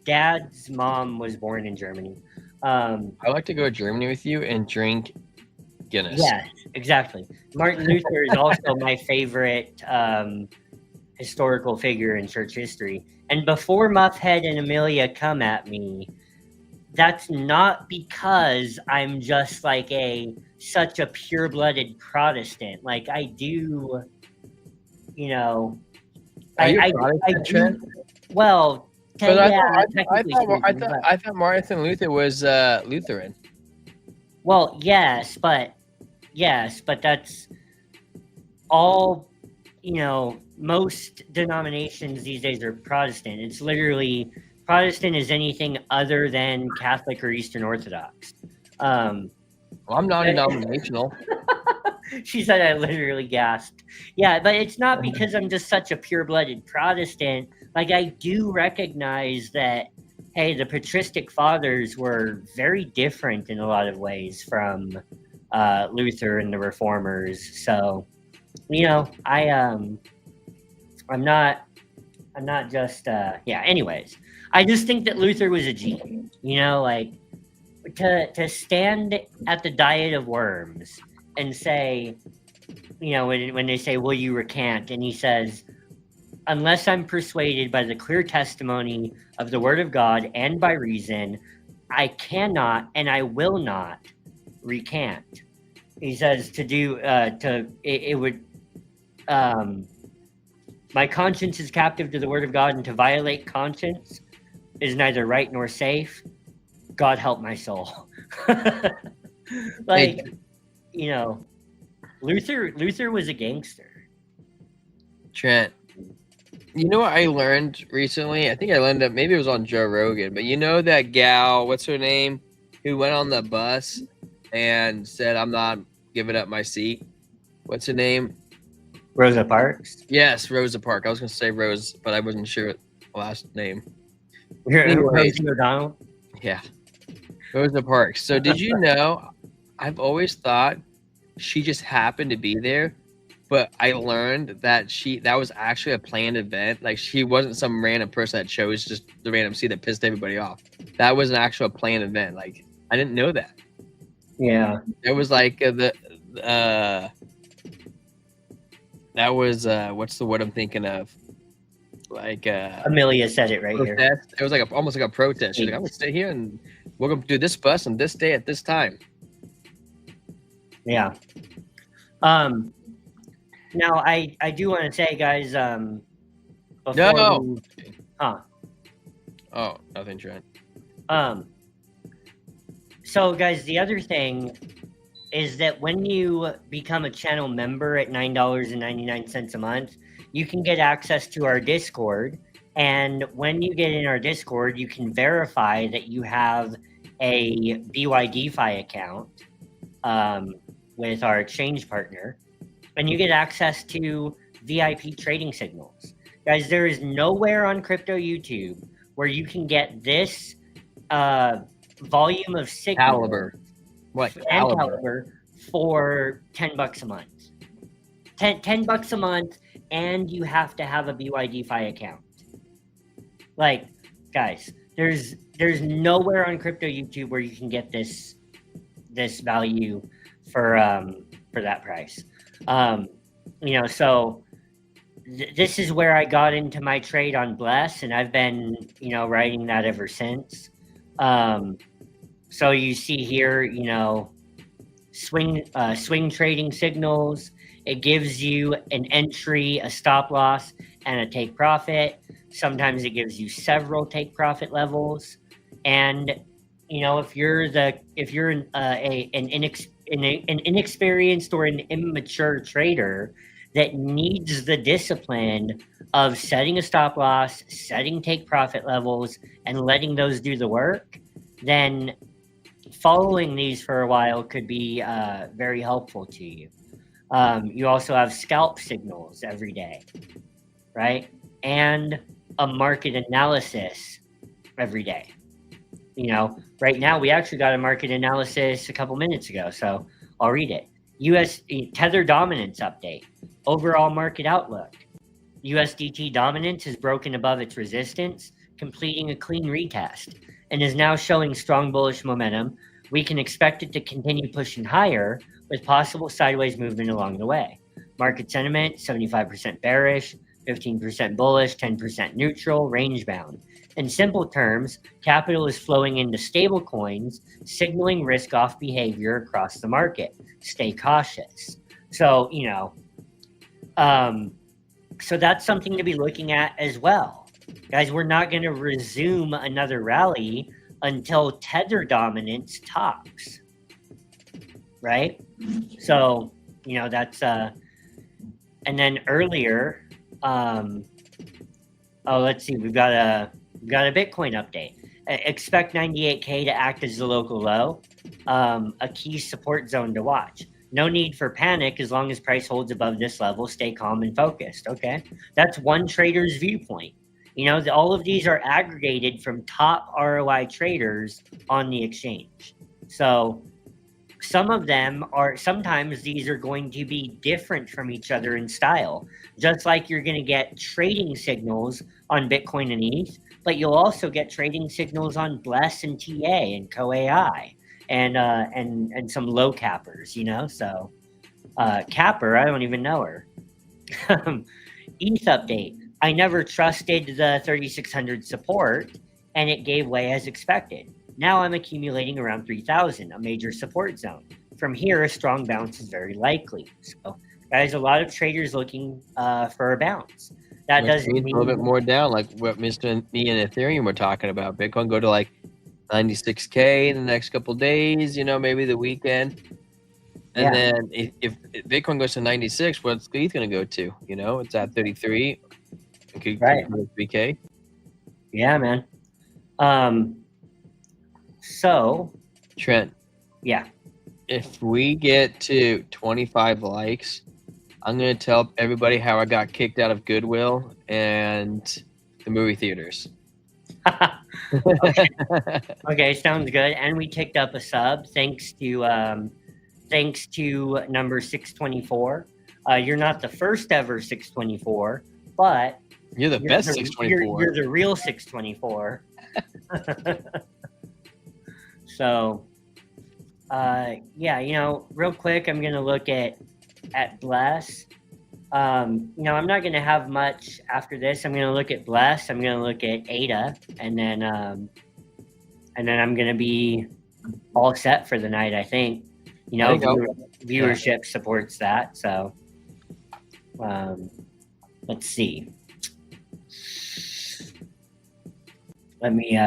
dad's mom was born in Germany. I'd like to go to Germany with you and drink Guinness. Yes, exactly. Martin Luther is also my favorite historical figure in church history. And before Muffhead and Amelia come at me, that's not because I'm just like such a pure-blooded Protestant. Like I do, you know. Are you Protestant, Trent? Well, but I thought Martin Luther was Lutheran. Well, yes, but that's all. You know, most denominations these days are Protestant. It's literally Protestant is anything other than Catholic or Eastern Orthodox. Well, I'm non-denominational. She said I literally gasped. Yeah, but it's not because I'm just such a pure-blooded Protestant. Like, I do recognize that, hey, the patristic fathers were very different in a lot of ways from Luther and the Reformers. So, you know, I'm not just anyways, I just think that Luther was a genius. You know, like to stand at the Diet of Worms and say, you know, when they say, will you recant? And he says, unless I'm persuaded by the clear testimony of the word of God and by reason, I cannot and I will not recant. He says my conscience is captive to the word of God, and to violate conscience is neither right nor safe. God help my soul. Like, you know, Luther was a gangster. Trent, you know what I learned recently? I think I learned that maybe it was on Joe Rogan, but you know that gal, what's her name, who went on the bus and said, I'm not giving up my seat. What's her name? Rosa Parks? Yes, Rosa Parks. I was going to say Rose, but I wasn't sure the last name. Rosie O'Donnell? Yeah. Rosa Parks. So did you know, I've always thought she just happened to be there, but I learned that that was actually a planned event. Like, she wasn't some random person that chose just the random seat that pissed everybody off. That was an actual planned event. Like, I didn't know that. Yeah. It was like that was what's the word I'm thinking of? Amelia said it right here. protest. It was like almost like a protest. She's like, I'm gonna stay here and we're gonna do this bus on this day at this time. Yeah. Now I do want to say, guys, before No. we, huh? Oh, nothing, Trent. So guys, the other thing is that when you become a channel member at $9.99 a month, you can get access to our Discord. And when you get in our Discord, you can verify that you have a BYDFi account with our exchange partner, and you get access to VIP trading signals. Guys, there is nowhere on crypto YouTube where you can get this volume of signals. Caliber. What? And caliber for $10 a month. $10 a month, and you have to have a BYDFi account. Like, guys, there's nowhere on crypto YouTube where you can get this value for that price. So this is where I got into my trade on Bless, and I've been writing that ever since. So you see here, swing trading signals. It gives you an entry, a stop loss, and a take profit. Sometimes it gives you several take profit levels. And if you're an inexperienced or an immature trader that needs the discipline of setting a stop loss, setting take profit levels, and letting those do the work, then following these for a while could be very helpful to you. You also have scalp signals every day, right? And a market analysis every day. Right now we actually got a market analysis a couple minutes ago, so I'll read it. US Tether dominance update. Overall market outlook. USDT dominance is broken above its resistance, completing a clean retest, and is now showing strong bullish momentum. We can expect it to continue pushing higher with possible sideways movement along the way. Market sentiment, 75% bearish, 15% bullish, 10% neutral, range bound. In simple terms, capital is flowing into stable coins, signaling risk-off behavior across the market. Stay cautious. So, so that's something to be looking at as well. Guys, we're not going to resume another rally until Tether dominance tops, right? So, that's, and then earlier, let's see, we've got a Bitcoin update. Expect 98K to act as the local low, a key support zone to watch. No need for panic as long as price holds above this level. Stay calm and focused. Okay, that's one trader's viewpoint. All of these are aggregated from top ROI traders on the exchange. So sometimes these are going to be different from each other in style, just like you're going to get trading signals on Bitcoin and ETH, but you'll also get trading signals on Bless and TA and CoAI and some low cappers, So Capper, I don't even know her. ETH update. I never trusted the 3600 support, and it gave way as expected. Now I'm accumulating around 3,000, a major support zone. From here, a strong bounce is very likely. So, guys, a lot of traders looking for a bounce. That doesn't mean a little bit more down, like what Mr. Me and Ethereum were talking about. Bitcoin go to like 96K in the next couple days, maybe the weekend. And then if Bitcoin goes to 96, what's ETH going to go to? It's at 33. It could go to 3K. Yeah, man. So, Trent. Yeah. If we get to 25 likes, I'm going to tell everybody how I got kicked out of Goodwill and the movie theaters. Okay, sounds good. And we ticked up a sub thanks to number 624. You're not the first ever 624, but you're the best 624. You're the real 624. So, real quick, I'm going to look at Bless. I'm not going to have much after this. I'm going to look at Bless. I'm going to look at Ada, and then I'm going to be all set for the night. I think, viewership supports that. So, let's see. Let me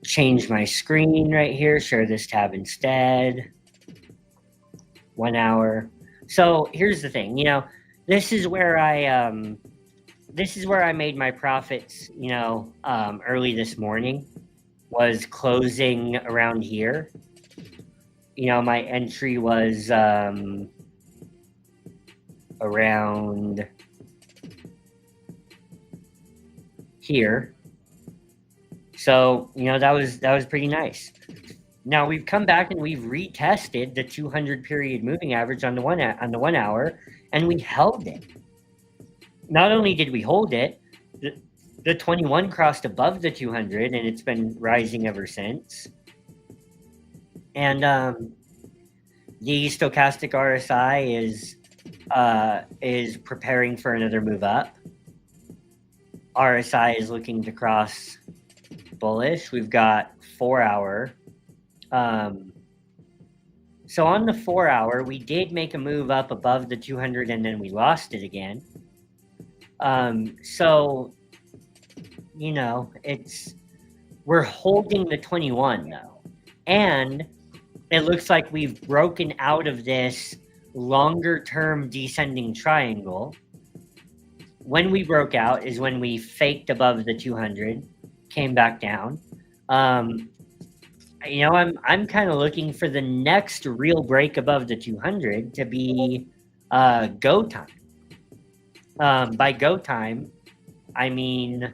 change my screen right here. Share this tab instead. 1 hour. So here's the thing. This is where I made my profits. Early this morning, was closing around here. My entry was around here. So, that was pretty nice. Now we've come back and we've retested the 200 period moving average on the 1 hour, and we held it. Not only did we hold it, the 21 crossed above the 200, and it's been rising ever since. And the stochastic RSI is preparing for another move up. RSI is looking to cross bullish. We've got 4 hour. So on the 4 hour, we did make a move up above the 200, and then we lost it again. So, we're holding the 21 though. And it looks like we've broken out of this longer term descending triangle. When we broke out is when we faked above the 200, came back down. I'm kind of looking for the next real break above the 200 to be go time. By go time, I mean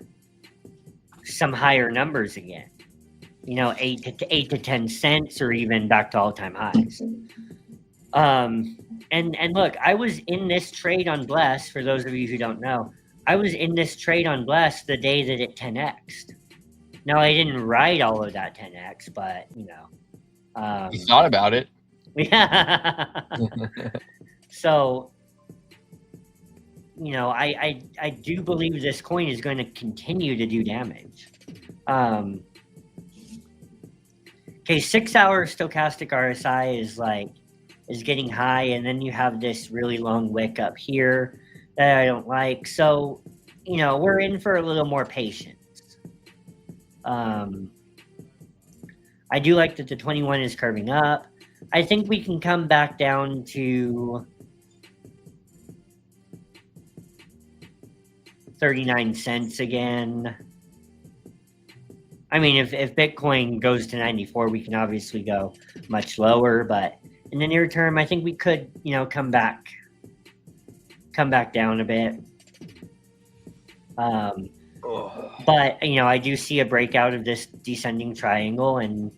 some higher numbers again. 8 to 10 cents, or even back to all-time highs. And look, I was in this trade on Bless. For those of you who don't know, I was in this trade on Bless the day that it 10x'd. Now, I didn't write all of that 10x, but you thought about it. Yeah. So, I do believe this coin is going to continue to do damage. Okay, 6 hour stochastic RSI is getting high, and then you have this really long wick up here that I don't like. So, we're in for a little more patience. I do like that the 21 is curving up. I think we can come back down to 39 cents again. I mean, if Bitcoin goes to 94, we can obviously go much lower, but in the near term, I think we could, come back down a bit. But, I do see a breakout of this descending triangle, and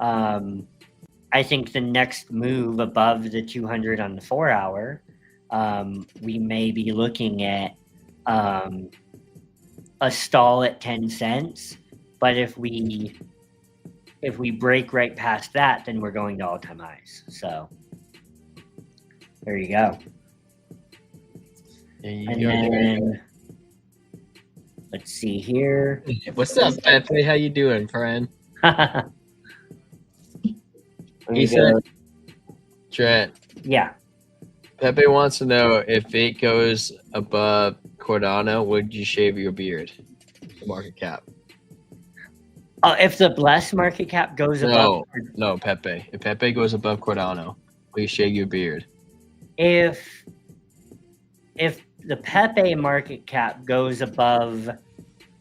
I think the next move above the 200 on the 4 hour, we may be looking at a stall at 10 cents. But if we break right past that, then we're going to all-time highs. So there you go. Then let's see here. What's up, Pepe? How you doing, friend? He said, Trent. Yeah. Pepe wants to know, if it goes above Cardano, would you shave your beard? The market cap. If the Bless market cap goes above... No, Pepe. If Pepe goes above Cardano, will you shave your beard? If the Pepe market cap goes above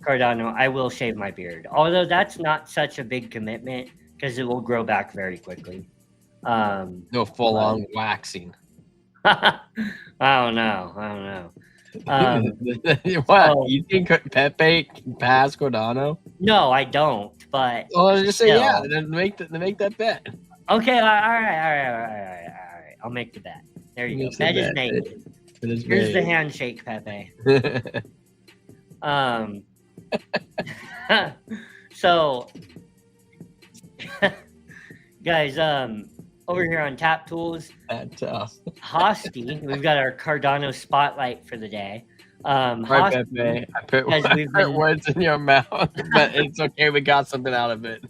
Cardano, I will shave my beard. Although that's not such a big commitment, because it will grow back very quickly. No full-on waxing. I don't know. What? You think Pepe can pass Cardano? No, I don't. But just say yeah. Then make that bet. Okay. All right. I'll make the bet. There you go. Bet is made. Here's the handshake, Pepe. So, guys, over here on Tap Tools, Tough. Hosty, we've got our Cardano spotlight for the day. Right, Hosty, Pepe. I put, because I we've put been words in your mouth, but it's okay. We got something out of it.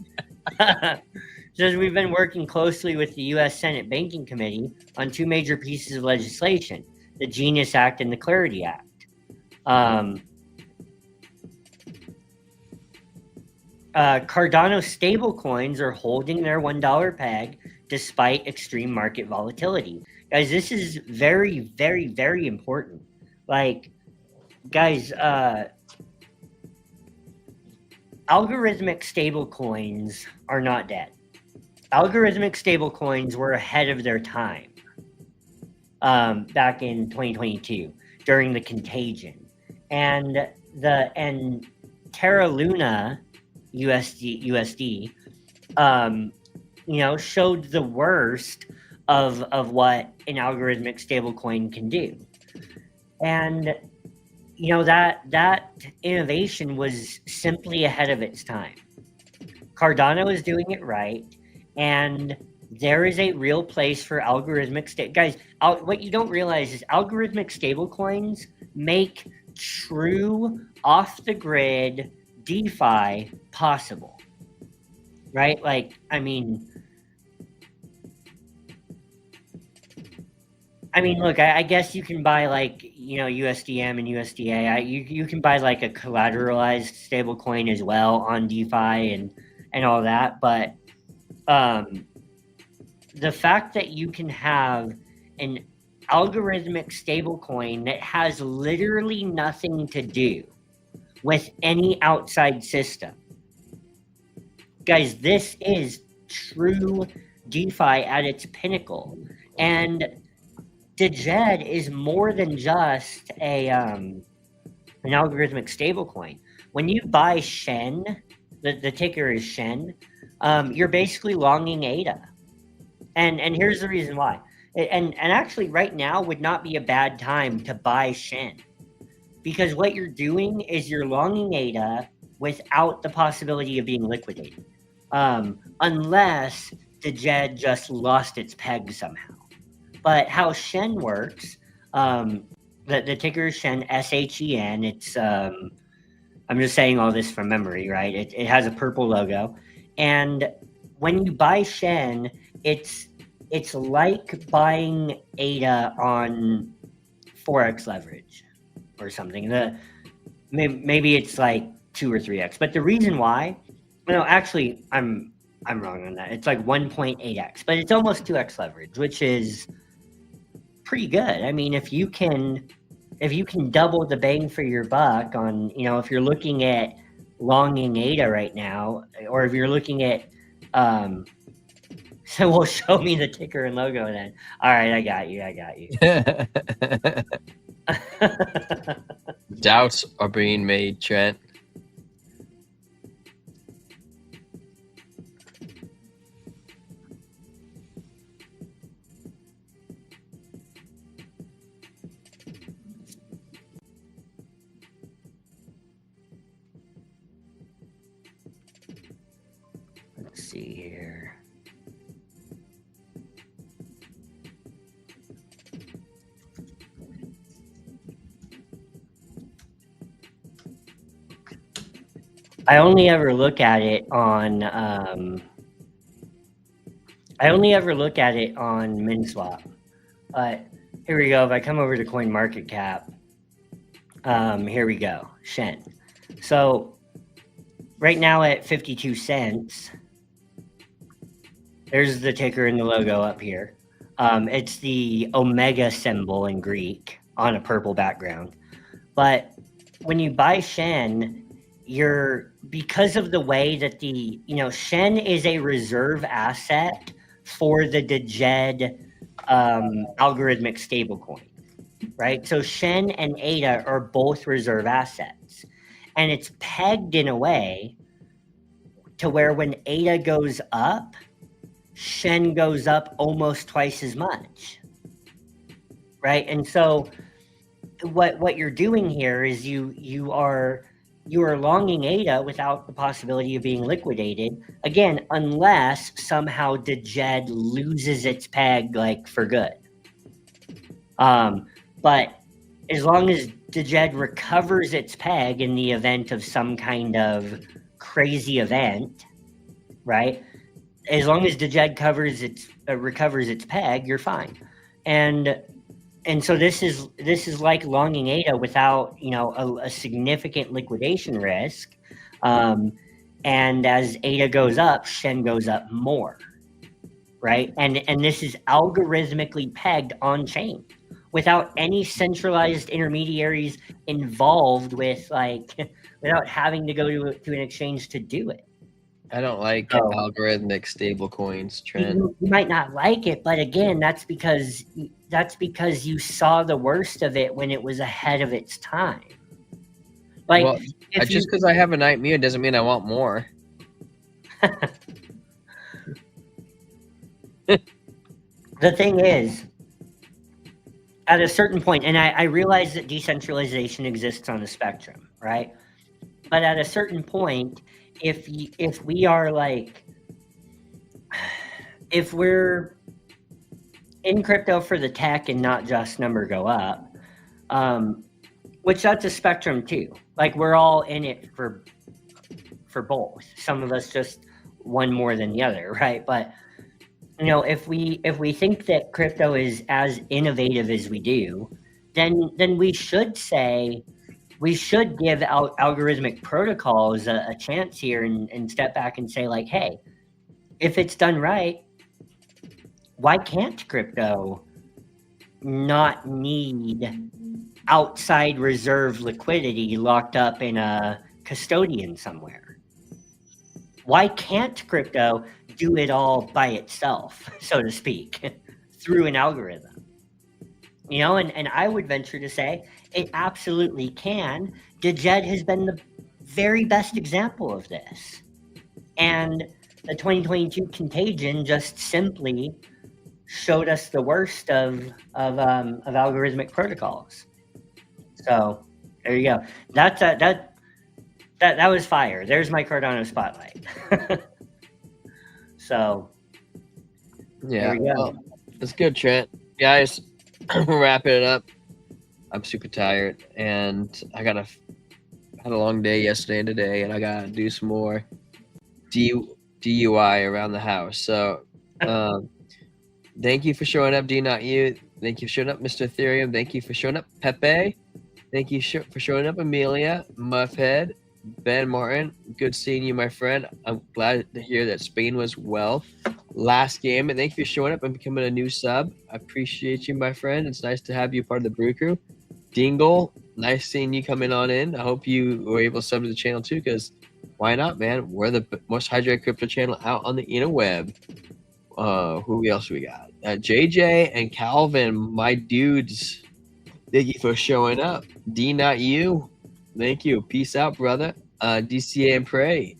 says we've been working closely with the U.S. Senate Banking Committee on two major pieces of legislation: the Genius Act and the Clarity Act. Cardano stablecoins are holding their $1 peg despite extreme market volatility. Guys, this is very, very, very important. Like, guys, algorithmic stablecoins are not dead. Algorithmic stablecoins were ahead of their time back in 2022 during the contagion, and Terra Luna USD, showed the worst of what an algorithmic stablecoin can do, and that innovation was simply ahead of its time. Cardano is doing it right, and there is a real place for algorithmic guys. What you don't realize is algorithmic stablecoins make true off-the-grid DeFi possible, right? Like, I mean, look, I guess you can buy like, USDM and USDA. You can buy like a collateralized stable coin as well on DeFi and all that. But the fact that you can have an algorithmic stable coin that has literally nothing to do with any outside system. Guys, this is true DeFi at its pinnacle. And DJED is more than just an algorithmic stablecoin. When you buy Shen, the ticker is Shen, you're basically longing ADA. And here's the reason why. And actually right now would not be a bad time to buy Shen. Because what you're doing is you're longing ADA without the possibility of being liquidated. Unless DJED just lost its peg somehow. But how Shen works, the ticker is Shen, SHEN. It's, I'm just saying all this from memory, right? It has a purple logo. And when you buy Shen, it's like buying ADA on Forex leverage or something. Maybe it's like 2 or 3x. But the reason why, actually, I'm wrong on that. It's like 1.8x, but it's almost 2x leverage, which is pretty good. I mean, if you can double the bang for your buck on, if you're looking at longing ADA right now, or if you're looking at, so we'll show me the ticker and logo then. All right, I got you. Doubts are being made, Trent. Let's see here. I only ever look at it on MinSwap. But here we go. If I come over to CoinMarketCap, here we go, Shen. So right now at 52 cents, there's the ticker and the logo up here. It's the Omega symbol in Greek on a purple background. But when you buy Shen, because of the way that Shen is a reserve asset for the DJED algorithmic stablecoin, right? So Shen and ADA are both reserve assets, and it's pegged in a way to where when ADA goes up, Shen goes up almost twice as much, right? And so what you're doing here is you are you are longing ADA without the possibility of being liquidated. Again, unless somehow DeGed loses its peg like for good. But as long as DeGed recovers its peg in the event of some kind of crazy event, right? As long as DeGed recovers its peg, you're fine. And so this is like longing ADA without, you know, a significant liquidation risk. And as ADA goes up, Shen goes up more, right? And this is algorithmically pegged on chain without any centralized intermediaries involved with, like, without having to go to an exchange to do it. I don't like algorithmic stable coins, Trent. You might not like it, but again, that's because you saw the worst of it when it was ahead of its time. Like, well, just because I have a night mute doesn't mean I want more. The thing is, at a certain point, and I realize that decentralization exists on the spectrum, right? But at a certain point, if we are like, if we're in crypto for the tech and not just number go up, which that's a spectrum too. Like, we're all in it for both. Some of us just one more than the other, right? But you know, if we think that crypto is as innovative as we do, then we should say, we should give algorithmic protocols a chance here and step back and say, like, hey, if it's done right, why can't crypto not need outside reserve liquidity locked up in a custodian somewhere? Why can't crypto do it all by itself, so to speak, through an algorithm? You know, and I would venture to say it absolutely can. DeGed has been the very best example of this. And the 2022 contagion just simply showed us the worst of algorithmic protocols. So there you go. That was fire. There's my Cardano spotlight. So yeah, well, that's good, Trent. Guys, we're wrapping it up. I'm super tired, and I had a long day yesterday and today, and I gotta do some more DUI around the house. So thank you for showing up, D Not You. Thank you for showing up, Mr. Ethereum. Thank you for showing up, Pepe. Thank you for showing up, Amelia, Muffhead, Ben Martin. Good seeing you, my friend. I'm glad to hear that Spain was well last game, and thank you for showing up and becoming a new sub. I appreciate you, my friend. It's nice to have you part of the Brew crew. Dingle, nice seeing you coming on in. I hope you were able to sub to the channel too, because why not, man? We're the most hydrated crypto channel out on the interweb. Who else we got? JJ and Calvin, my dudes. Thank you for showing up. D Not You, thank you. Peace out, brother. DCA and Pray.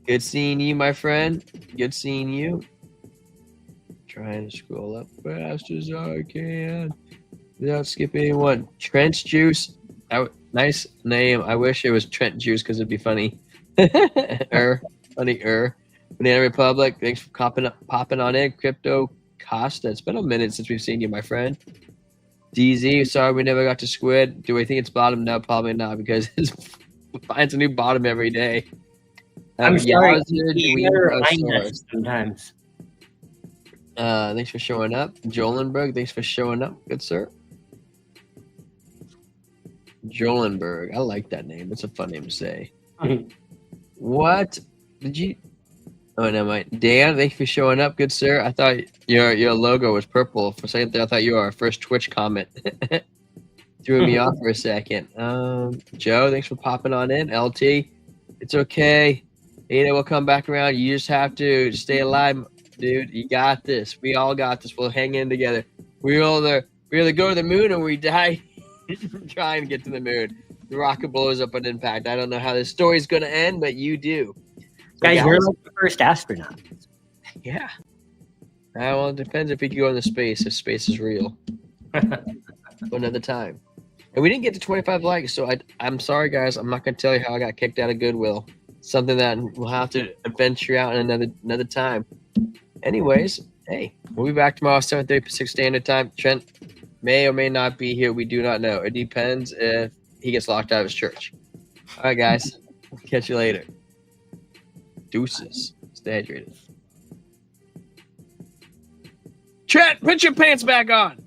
Good seeing you, my friend. Good seeing you. Trying to scroll up fast as I can without skipping anyone. Trent Juice. Nice name. I wish it was Trent Juice because it'd be funny. Funny. Banana Republic. Thanks for popping on in. Crypto Costa. It's been a minute since we've seen you, my friend. DZ. Sorry we never got to Squid. Do I think it's bottom? No, probably not, because it finds a new bottom every day. I'm sorry. Sometimes. Thanks for showing up. Jolenberg, thanks for showing up. Good sir. Jolenberg. I like that name. It's a fun name to say. What? Did you? Oh, never mind. Dan, thanks for showing up. Good sir. I thought your logo was purple. For a second there, I thought you were our first Twitch comment. Threw me off for a second. Joe, thanks for popping on in. LT, it's okay. Ada will come back around. You just have to stay alive, dude. You got this. We all got this. We'll hang in together. We either go to the moon or we die trying to get to the moon. The rocket blows up on impact. I don't know how this story's going to end, but you do. So guys, we're like the first astronaut. Yeah. Well, it depends if we can go into space, if space is real. Another time. And we didn't get to 25 likes, so I'm sorry, guys. I'm not going to tell you how I got kicked out of Goodwill. Something that we'll have to venture out in another time. Anyways, hey, we'll be back tomorrow, 7:30 Pacific Standard Time. Trent may or may not be here. We do not know. It depends if he gets locked out of his church. All right, guys. Catch you later. Deuces. Stay hydrated. Trent, put your pants back on.